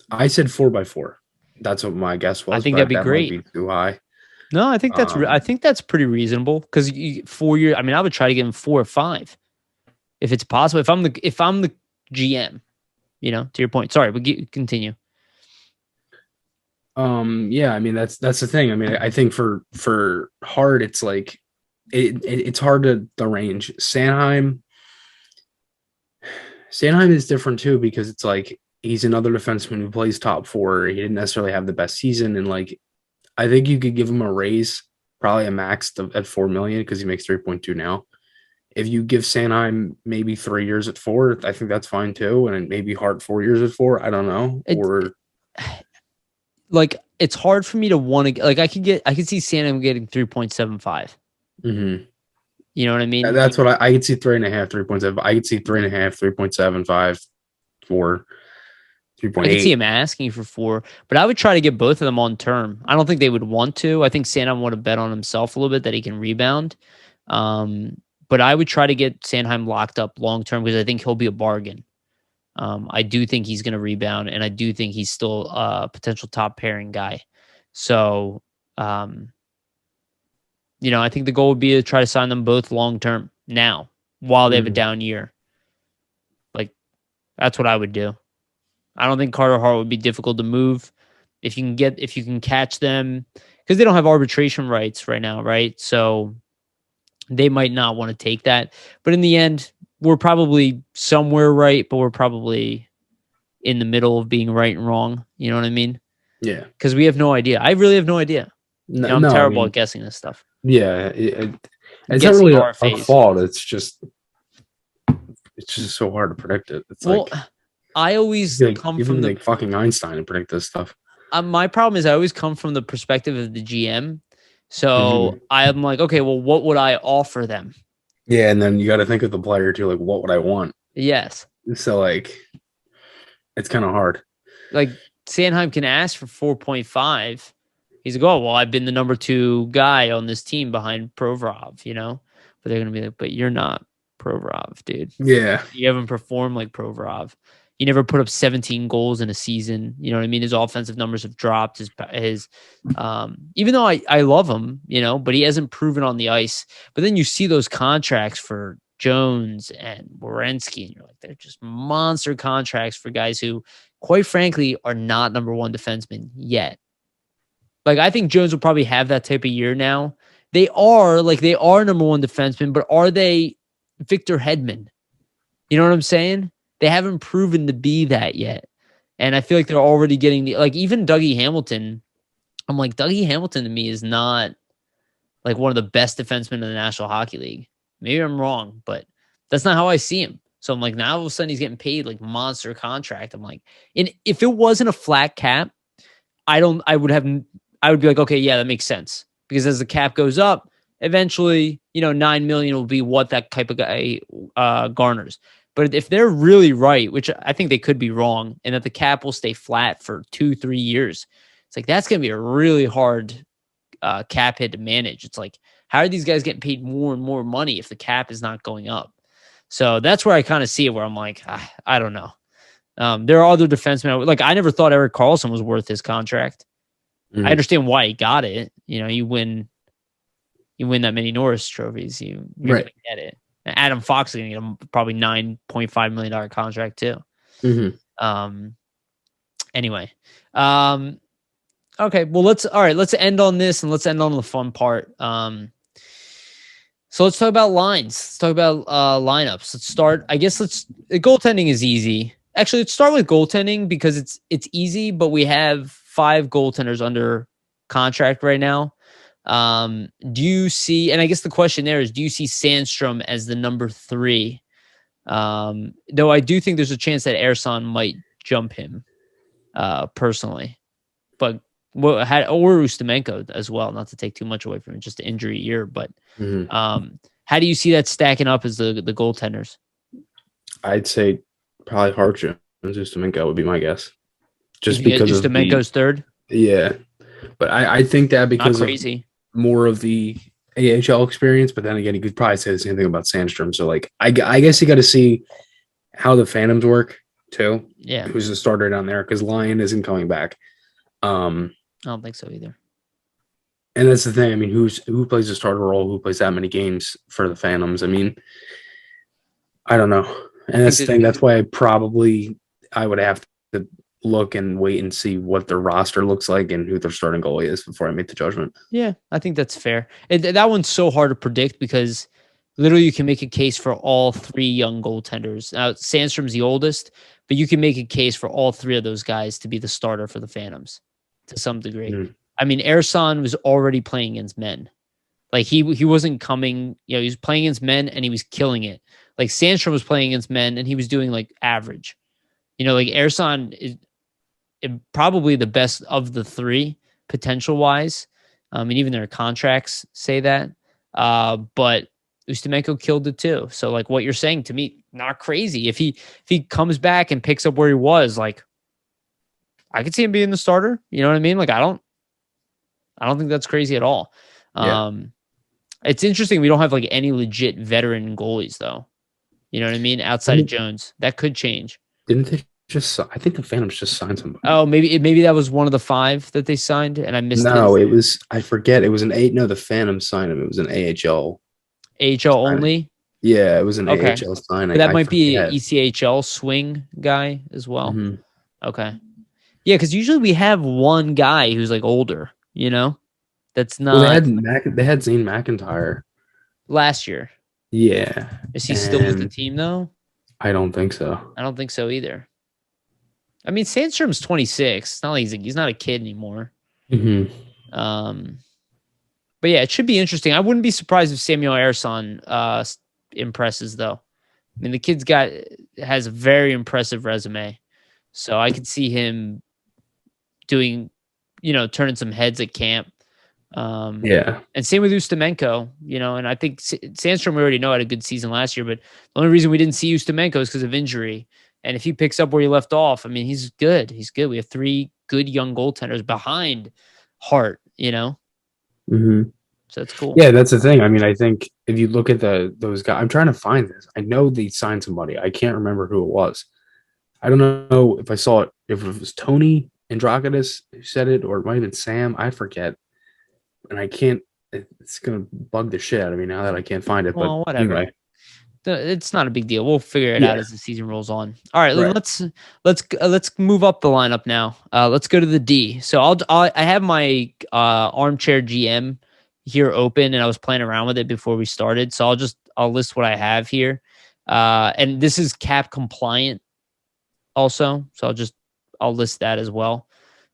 I said 4x4. That's what my guess was. I think that'd be great. Might be too high. No, I think that's pretty reasonable because 4 years. I mean, I would try to give him 4 or 5 if it's possible. If I'm the GM, to your point. Sorry, but continue. Yeah, I mean that's the thing. I mean, I think for Hart, it's like it's hard to arrange. Sanheim is different too because it's like he's another defenseman who plays top 4. He didn't necessarily have the best season, and like I think you could give him a raise probably a max at 4 million because he makes 3.2 now. If you give Sanheim maybe 3 years at 4, I think that's fine too. And maybe Hart 4 years at 4. I don't know. Like it's hard for me to want to like I could see Sanheim getting 3.75. Mm-hmm. You know what I mean? That's what I could see 3.5, 3.7. I could see 3.5, 3.75, 4, 3.8. I could see him asking for 4, but I would try to get both of them on term. I don't think they would want to. I think Sanheim want to bet on himself a little bit that he can rebound. But I would try to get Sanheim locked up long term because I think he'll be a bargain. I do think he's going to rebound, and I do think he's still a potential top pairing guy. So, I think the goal would be to try to sign them both long term now while they have a down year. Like, that's what I would do. I don't think Carter Hart would be difficult to move if you can catch them because they don't have arbitration rights right now, right? So they might not want to take that. But in the end, we're probably somewhere right, but we're probably in the middle of being right and wrong. You know what I mean? Yeah. Because we have no idea. I really have no idea. I'm terrible at guessing this stuff. Yeah. It's not really our fault. It's just so hard to predict it. It's I always come from the fucking Einstein and predict this stuff. My problem is I always come from the perspective of the GM. So I'm like, okay, well, what would I offer them? Yeah, and then you got to think of the player too. Like, what would I want? Yes. So it's kind of hard. Like Sanheim can ask for 4.5. He's like, oh, well, I've been the number 2 guy on this team behind Provorov, But they're gonna be like, but you're not Provorov, dude. Yeah, you haven't performed like Provorov. He never put up 17 goals in a season. You know what I mean? His offensive numbers have dropped. His even though I love him, but he hasn't proven on the ice. But then you see those contracts for Jones and Werenski, and you're like, they're just monster contracts for guys who, quite frankly, are not number 1 defensemen yet. Like, I think Jones will probably have that type of year now. They are number 1 defensemen, but are they Victor Hedman? You know what I'm saying? They haven't proven to be that yet. And I feel like they're already getting even Dougie Hamilton. I'm like, Dougie Hamilton to me is not like one of the best defensemen in the National Hockey League. Maybe I'm wrong, but that's not how I see him. So I'm like, now all of a sudden he's getting paid like monster contract. I'm like, and if it wasn't a flat cap, I would be like, okay, yeah, that makes sense. Because as the cap goes up, eventually, $9 million will be what that type of guy garners. But if they're really right, which I think they could be wrong, and that the cap will stay flat for 2-3 years, it's like that's going to be a really hard cap hit to manage. It's like, how are these guys getting paid more and more money if the cap is not going up? So that's where I kind of see it, where I'm like, I don't know. There are other defensemen. Like, I never thought Erik Karlsson was worth his contract. Mm-hmm. I understand why he got it. You win that many Norris trophies, you're going to get it. Adam Fox is going to get a probably $9.5 million contract too. Mm-hmm. Anyway. Okay. Well, let's end on this and let's end on the fun part. So let's talk about lines. Let's talk about lineups. Let's start. Goaltending is easy. Actually, let's start with goaltending because it's easy, but we have 5 goaltenders under contract right now. Do you see, and I guess the question there is, do you see Sandstrom as the number 3? Though I do think there's a chance that Ersan might jump him, personally, but or Ustimenko as well, not to take too much away from it, just an injury year, but, how do you see that stacking up as the goaltenders? I'd say probably Hart and Ustimenko would be my guess. Just because Ustimenko's third? Yeah. But I think that because of more of the AHL experience, but then again, you could probably say the same thing about Sandstrom. So I guess you got to see how the Phantoms work too. Yeah. Who's the starter down there? Because Lyon isn't coming back. I don't think so either. And that's the thing. I mean, who plays the starter role? Who plays that many games for the Phantoms? I mean, I don't know. And that's the thing. That's why I would have to look and wait and see what their roster looks like and who their starting goalie is before I make the judgment. Yeah, I think that's fair. That one's so hard to predict because literally you can make a case for all 3 young goaltenders. Now, Sandstrom's the oldest, but you can make a case for all 3 of those guys to be the starter for the Phantoms to some degree. I mean, Ersan was already playing against men. Like he wasn't coming, he was playing against men and he was killing it. Like Sandstrom was playing against men and he was doing like average. Like Ersan is probably the best of the three potential wise. And even their contracts say that. But Ustimenko killed it too. So like what you're saying to me, not crazy. If he comes back and picks up where he was, like I could see him being the starter. You know what I mean? Like I don't think that's crazy at all. Yeah. It's interesting. We don't have like any legit veteran goalies though. You know what I mean? Outside of Jones, that could change. Didn't they I think the Phantoms just signed somebody. Oh, maybe that was one of the 5 that they signed, and I missed. No, it was. I forget. It was an 8. No, the Phantoms signed him. It was an AHL. AHL only. Yeah, it was an AHL signing. But that might be an ECHL swing guy as well. Mm-hmm. Okay. Yeah, because usually we have one guy who's like older. That's not. Well, they had Zane McIntyre last year. Yeah. Is he still with the team though? I don't think so. I don't think so either. I mean, Sandstrom's 26. It's not like he's not a kid anymore. Mm-hmm. But yeah, it should be interesting. I wouldn't be surprised if Samuel Ersan impresses though. I mean, the kid's has a very impressive resume, so I could see him doing, turning some heads at camp. Yeah. And same with Ustimenko, and I think Sandstrom we already know had a good season last year, but the only reason we didn't see Ustimenko is because of injury. And if he picks up where he left off, I mean, he's good. He's good. We have 3 good young goaltenders behind Hart, Mm-hmm. So that's cool. Yeah, that's the thing. I mean, I think if you look at those guys, I'm trying to find this. I know they signed somebody. I can't remember who it was. I don't know if I saw it, if it was Tony Androkidis who said it, or it might have been Sam. I forget. And I can't, it's going to bug the shit out of me now that I can't find it. Well, but whatever. Anyway. It's not a big deal. We'll figure it out as the season rolls on. All right, let's move up the lineup now. Let's go to the D. So I have my armchair GM here open, and I was playing around with it before we started. So I'll list what I have here, and this is cap compliant also. So I'll list that as well.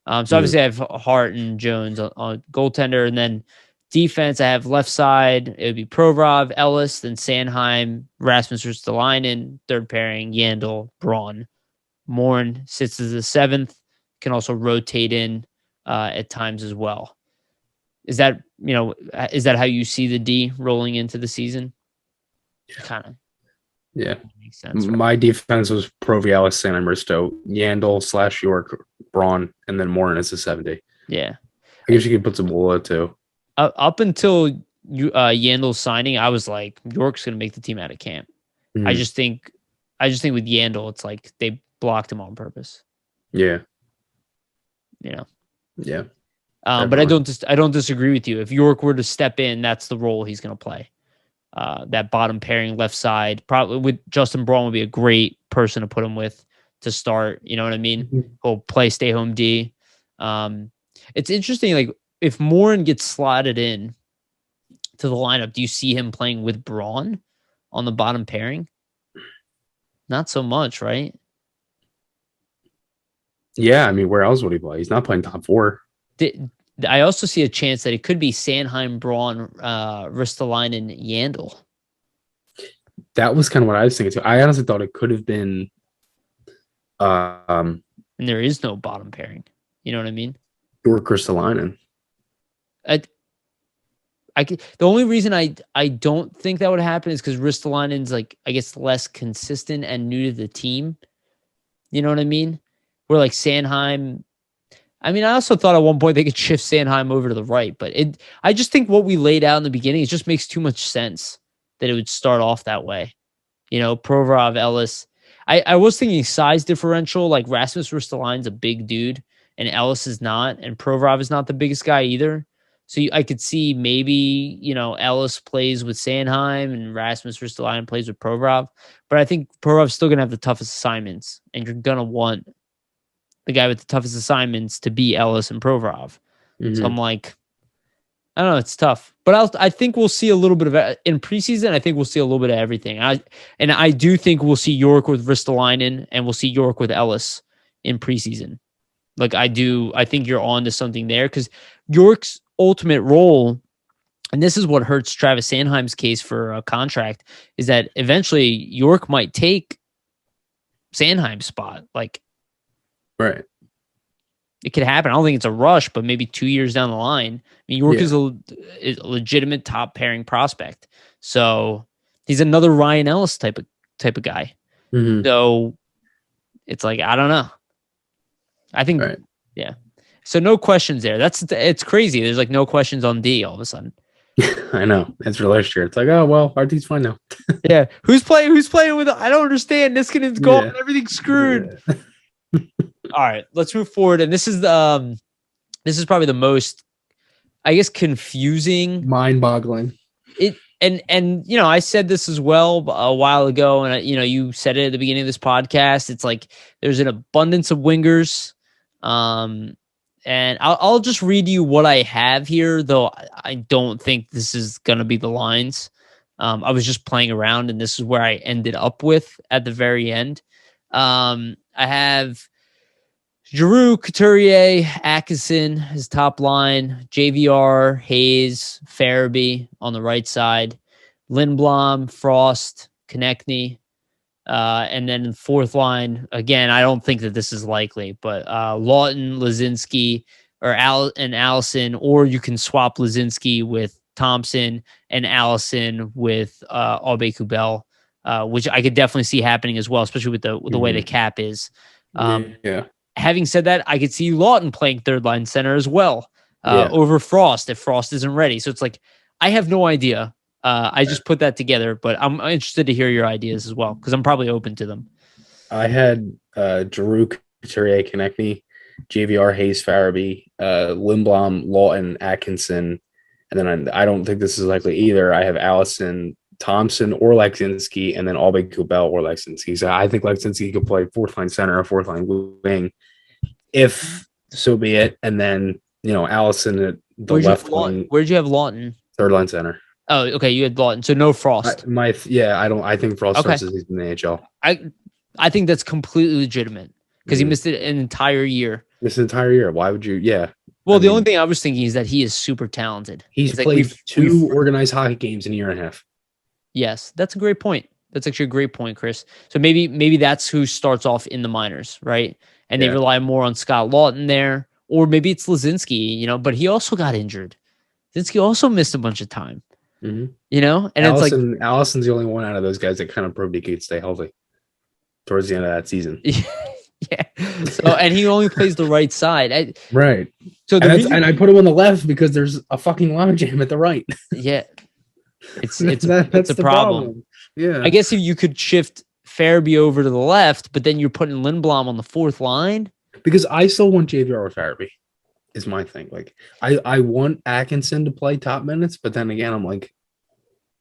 So obviously I have Hart and Jones on goaltender, and then defense, I have left side. It would be Provorov, Ellis, then Sanheim, Rasmus Ristolainen, third pairing, Yandel, Braun. Moran sits as the 7th, can also rotate in at times as well. Is that how you see the D rolling into the season? Yeah. Kind of. Yeah. Makes sense. Right? My defense was Provi, Ellis, Sanheim, Risto, Yandel / York, Braun, and then Moran is the 70. Yeah. I guess you could put some Wola too. Up until Yandel's signing, I was like, York's going to make the team out of camp. Mm-hmm. I just think with Yandel, it's like they blocked him on purpose. Yeah. Yeah. But I don't disagree with you. If York were to step in, that's the role he's going to play. That bottom pairing left side, probably with Justin Braun would be a great person to put him with to start. You know what I mean? Mm-hmm. He'll play stay home D. It's interesting, like, if Moran gets slotted in to the lineup, do you see him playing with Braun on the bottom pairing? Not so much, right? Yeah, I mean, where else would he play? He's not playing top 4. I also see a chance that it could be Sanheim, Braun, Ristolainen, Yandel. That was kind of what I was thinking too. I honestly thought it could have been. And there is no bottom pairing. You know what I mean? Or Ristolainen. The only reason I don't think that would happen is because Ristolainen's like, I guess, less consistent and new to the team. You know what I mean? Where like Sanheim, I mean, I also thought at one point they could shift Sanheim over to the right, but I just think what we laid out in the beginning, it just makes too much sense that it would start off that way. Provorov, Ellis. I was thinking size differential, like Rasmus Ristolainen's a big dude and Ellis is not, and Provorov is not the biggest guy either. So I could see maybe, Ellis plays with Sanheim and Rasmus Ristolainen plays with Provorov. But I think Provorov's still going to have the toughest assignments. And you're going to want the guy with the toughest assignments to be Ellis and Provorov. Mm-hmm. So I'm like, I don't know. It's tough. But I think we'll see a little bit of it. In preseason, I think we'll see a little bit of everything. I do think we'll see York with Ristolainen and we'll see York with Ellis in preseason. Like I think you're on to something there because York's ultimate role and this is what hurts Travis Sanheim's case for a contract, is that eventually York might take Sanheim's spot. Like, right. It could happen. I don't think it's a rush, but maybe 2 years down the line. I mean, York is a legitimate top pairing prospect. So he's another Ryan Ellis type of guy. Mm-hmm. So it's like, I don't know. I think, right. yeah. So no questions there. It's crazy. There's like no questions on D all of a sudden. I know. It's for last year. It's like, oh well, our team's fine now. Yeah. Who's playing with? I don't understand. Niskanen's gone. Yeah. Everything's screwed. Yeah. All right, let's move forward. And this is probably the most, I guess, confusing, mind-boggling. And I said this as well a while ago, and you said it at the beginning of this podcast. It's like there's an abundance of wingers, and I'll just read you what I have here, though I don't think this is gonna be the lines. I was just playing around, and this is where I ended up with at the very end. I have Giroux, Couturier, Atkinson, his top line, JVR, Hayes, Farabee on the right side, Lindblom, Frost, Konechny, and then the fourth line, again, I don't think that this is likely, but Lawton, Lazinski, and Allison, or you can swap Lazinski with Thompson and Allison with Aube-Kubel, which I could definitely see happening as well, especially with the way the cap is. Yeah. Having said that, I could see Lawton playing third line center as well over Frost if Frost isn't ready. So it's like, I have no idea. I just put that together, but I'm interested to hear your ideas as well, because I'm probably open to them. I had Giroux, Couturier, Konechny, JVR, Hayes, Farabee, Lindblom, Lawton, Atkinson, and then I don't think this is likely either. I have Allison, Thompson, or Leksinski, and then Aube-Kubel or Leksinski. So I think Leksinski could play fourth line center or fourth line wing, if so be it. And then Allison at the left wing. Where'd you have Lawton? Third line center. Oh, okay. You had Lawton, so no Frost. I think Frost starts his season in the NHL. I think that's completely legitimate because he missed it an entire year. This entire year. Why would you? Yeah. Well, the only thing I was thinking is that he is super talented. He's played two organized hockey games in a year and a half. Yes, that's a great point. That's actually a great point, Chris. So maybe that's who starts off in the minors, right? And they rely more on Scott Lawton there, or maybe it's Lazinski, but he also got injured. Lazinski also missed a bunch of time, and it's like Allison's the only one out of those guys that kind of proved he could stay healthy towards the end of that season. Yeah. So, and he only plays the right side, right? So, I put him on the left because there's a fucking logjam at the right. Yeah. It's a problem. Yeah. I guess if you could shift Farabee over to the left, but then you're putting Lindblom on the fourth line. Because I still want JVR with Farabee, is my thing. Like I want Atkinson to play top minutes, but then again, I'm like,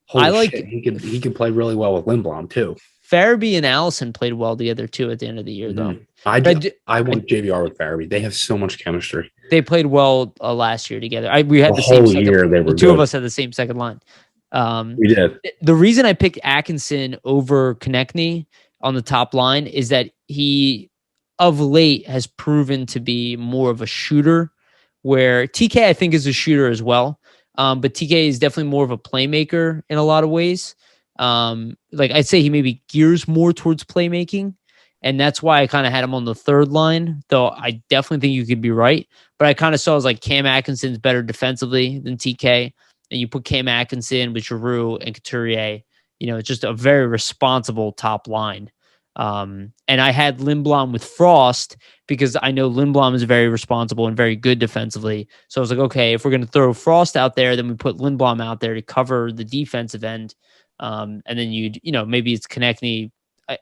holy shit, he can play really well with Lindblom too. Farabee and Allison played well together too at the end of the year, though. I want JVR with Farabee. They have so much chemistry. They played well last year together. We had the whole same year. They were the two of us had the same second line. We did. The reason I picked Atkinson over Konechny on the top line is that he, of late, has proven to be more of a shooter, where TK, I think, is a shooter as well. But TK is definitely more of a playmaker in a lot of ways. Like I'd say he maybe gears more towards playmaking. And that's why I kind of had him on the third line, though I definitely think you could be right. But I kind of saw as like Cam Atkinson's better defensively than TK. And you put Cam Atkinson with Giroux and Couturier, it's just a very responsible top line. And I had Lindblom with Frost because I know Lindblom is very responsible and very good defensively. So I was like, okay, if we're going to throw Frost out there, then we put Lindblom out there to cover the defensive end. And then maybe it's Konechny.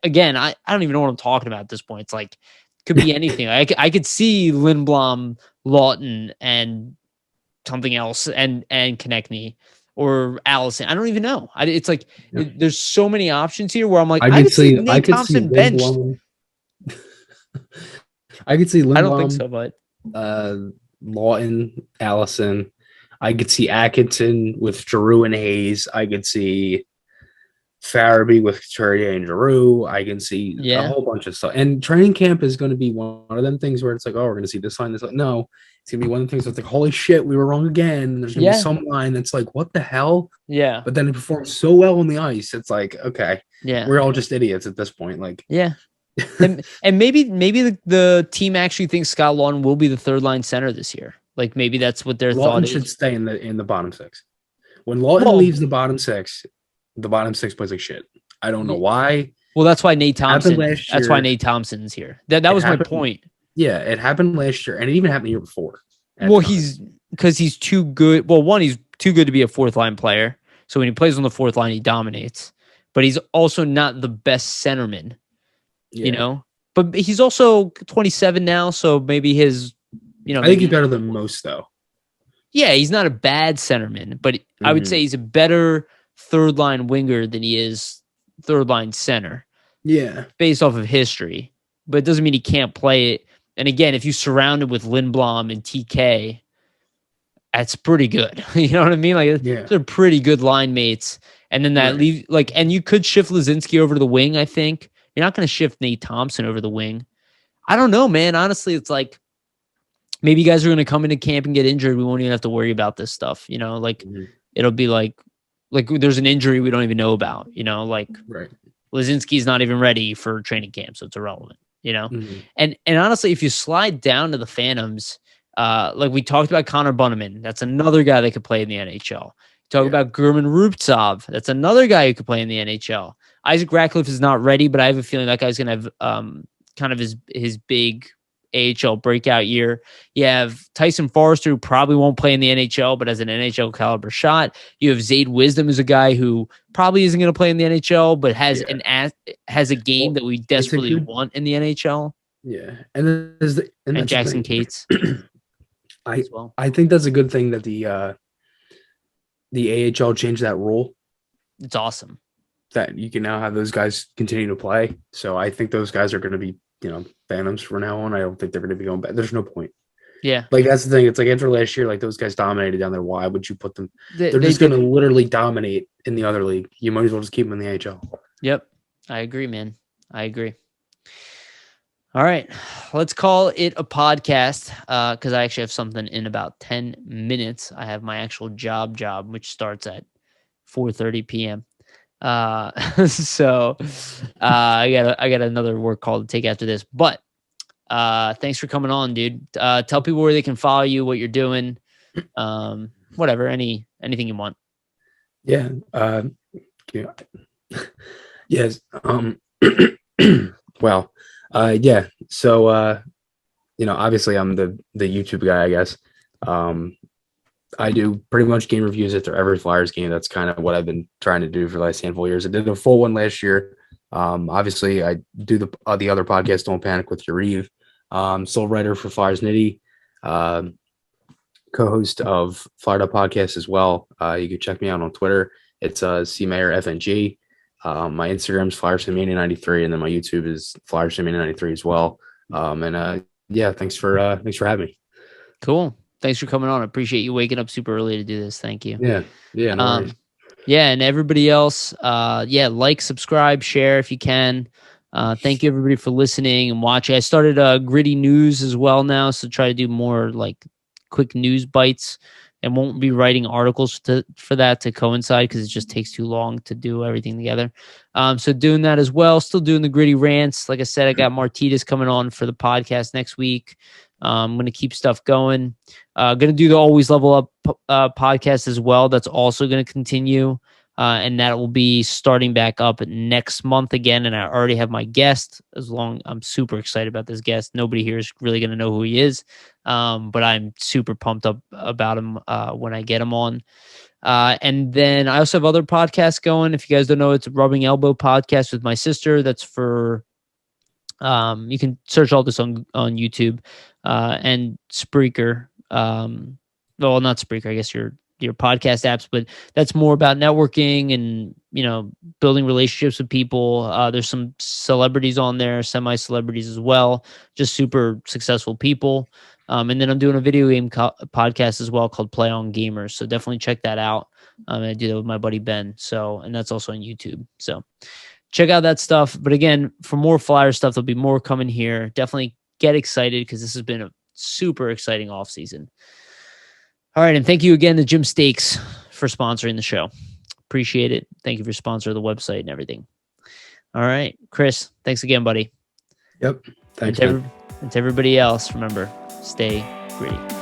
Again, I don't even know what I'm talking about at this point. It's like, could be anything. I could see Lindblom, Lawton, and something else, and Konechny or Allison. I don't even know. It's like there's so many options here where I'm like, I could see Nate Thompson benched. I could see Lindblom. I don't think so, but Lawton, Allison. I could see Atkinson with Giroux and Hayes. I could see Farabee with Couturier and Giroux. I can see a whole bunch of stuff. And training camp is going to be one of them things where it's like, oh, we're going to see this line, this line. No, it's going to be one of the things that's like, holy shit, we were wrong again. And there's going to be some line that's like, what the hell? Yeah. But then it performs so well on the ice. It's like, okay, yeah, we're all just idiots at this point. Like, yeah. and maybe the team actually thinks Scott Lawton will be the third line center this year. Like maybe that's what their thought is. Lawton should stay in the bottom six. When Lawton leaves the bottom six plays like shit. I don't know why. Well, that's why Nate Thompson. That's why Nate Thompson's here. That was my point. Yeah, it happened last year, and it even happened the year before. Well, he's too good. Well, one, he's too good to be a fourth line player. So when he plays on the fourth line, he dominates. But he's also not the best centerman. Yeah. You know, but he's also 27 now, so maybe his, I think he's better than most, though. Yeah, he's not a bad centerman, but I would say he's a better third line winger than he is third line center. Yeah, based off of history, but it doesn't mean he can't play it. And again, if you surround him with Lindblom and TK, that's pretty good. You know what I mean? Like, they're pretty good line mates. And then that leaves and you could shift Lazinski over to the wing. I think you're not going to shift Nate Thompson over the wing. I don't know, man. Honestly, it's like maybe you guys are going to come into camp and get injured. We won't even have to worry about this stuff. It'll be like there's an injury we don't even know about. Lazinski's not even ready for training camp, so it's irrelevant. And honestly, if you slide down to the Phantoms, like we talked about Connor Bunneman, that's another guy that could play in the NHL. Talk about German Rubtsov. That's another guy who could play in the NHL. Isaac Ratcliffe is not ready, but I have a feeling that guy's going to have kind of his big AHL breakout year. You have Tyson Forrester, who probably won't play in the NHL, but has an NHL caliber shot. You have Zayd Wisdom, who's a guy who probably isn't going to play in the NHL, but has has a game that we desperately want in the NHL. Yeah, and Jackson Cates. I think that's a good thing that the AHL changed that rule. It's awesome that you can now have those guys continue to play. So I think those guys are going to be, Phantoms from now on. I don't think they're going to be going back. There's no point. Yeah. Like, that's the thing. It's like after last year, like those guys dominated down there. Why would you put them? They're just going to literally dominate in the other league. You might as well just keep them in the AHL. Yep. I agree, man. I agree. All right. Let's call it a podcast because I actually have something in about 10 minutes. I have my actual job, which starts at 4:30 p.m. So I got another work call to take after this, but thanks for coming on, dude. Tell people where they can follow you, what you're doing, whatever, anything you want. Yeah. Yes. Well, yeah. So, obviously I'm the YouTube guy, I guess. I do pretty much game reviews after every Flyers game. That's kind of what I've been trying to do for the last handful of years. I did a full one last year. Obviously, I do the other podcast, Don't Panic, with Yariv. Still writer for Flyers Nitty, co-host of Flyer Podcast as well. You can check me out on Twitter. It's Maher FNG. My Instagram's FlyersMania93, and then my YouTube is FlyersMania93 as well. Yeah, thanks for having me. Cool. Thanks for coming on. I appreciate you waking up super early to do this. Thank you. Yeah. Yeah. No worries. Yeah. And everybody else, like, subscribe, share if you can. Thank you everybody for listening and watching. I started Gritty News as well now. So try to do more like quick news bites and won't be writing articles for that to coincide because it just takes too long to do everything together. So doing that as well. Still doing the Gritty Rants. Like I said, I got Martitas coming on for the podcast next week. I'm going to keep stuff going. Going to do the Always Level Up podcast as well. That's also going to continue. And that will be starting back up next month again. And I already have my guest. I'm super excited about this guest. Nobody here is really going to know who he is. But I'm super pumped up about him when I get him on. And then I also have other podcasts going. If you guys don't know, it's a Rubbing Elbow podcast with my sister. That's for... you can search all this on YouTube and Spreaker. Well, not Spreaker, I guess your podcast apps, but that's more about networking and, building relationships with people. There's some celebrities on there, semi-celebrities as well, just super successful people. And then I'm doing a video game podcast as well called Play on Gamers. So definitely check that out. I do that with my buddy Ben. So, and that's also on YouTube. So check out that stuff. But again, for more Flyer stuff, there'll be more coming here. Definitely get excited because this has been a super exciting off season. All right. And thank you again to Jim Steaks for sponsoring the show. Appreciate it. Thank you for sponsoring the website and everything. All right, Chris, thanks again, buddy. Yep. Thanks. And to everybody else, remember, stay gritty.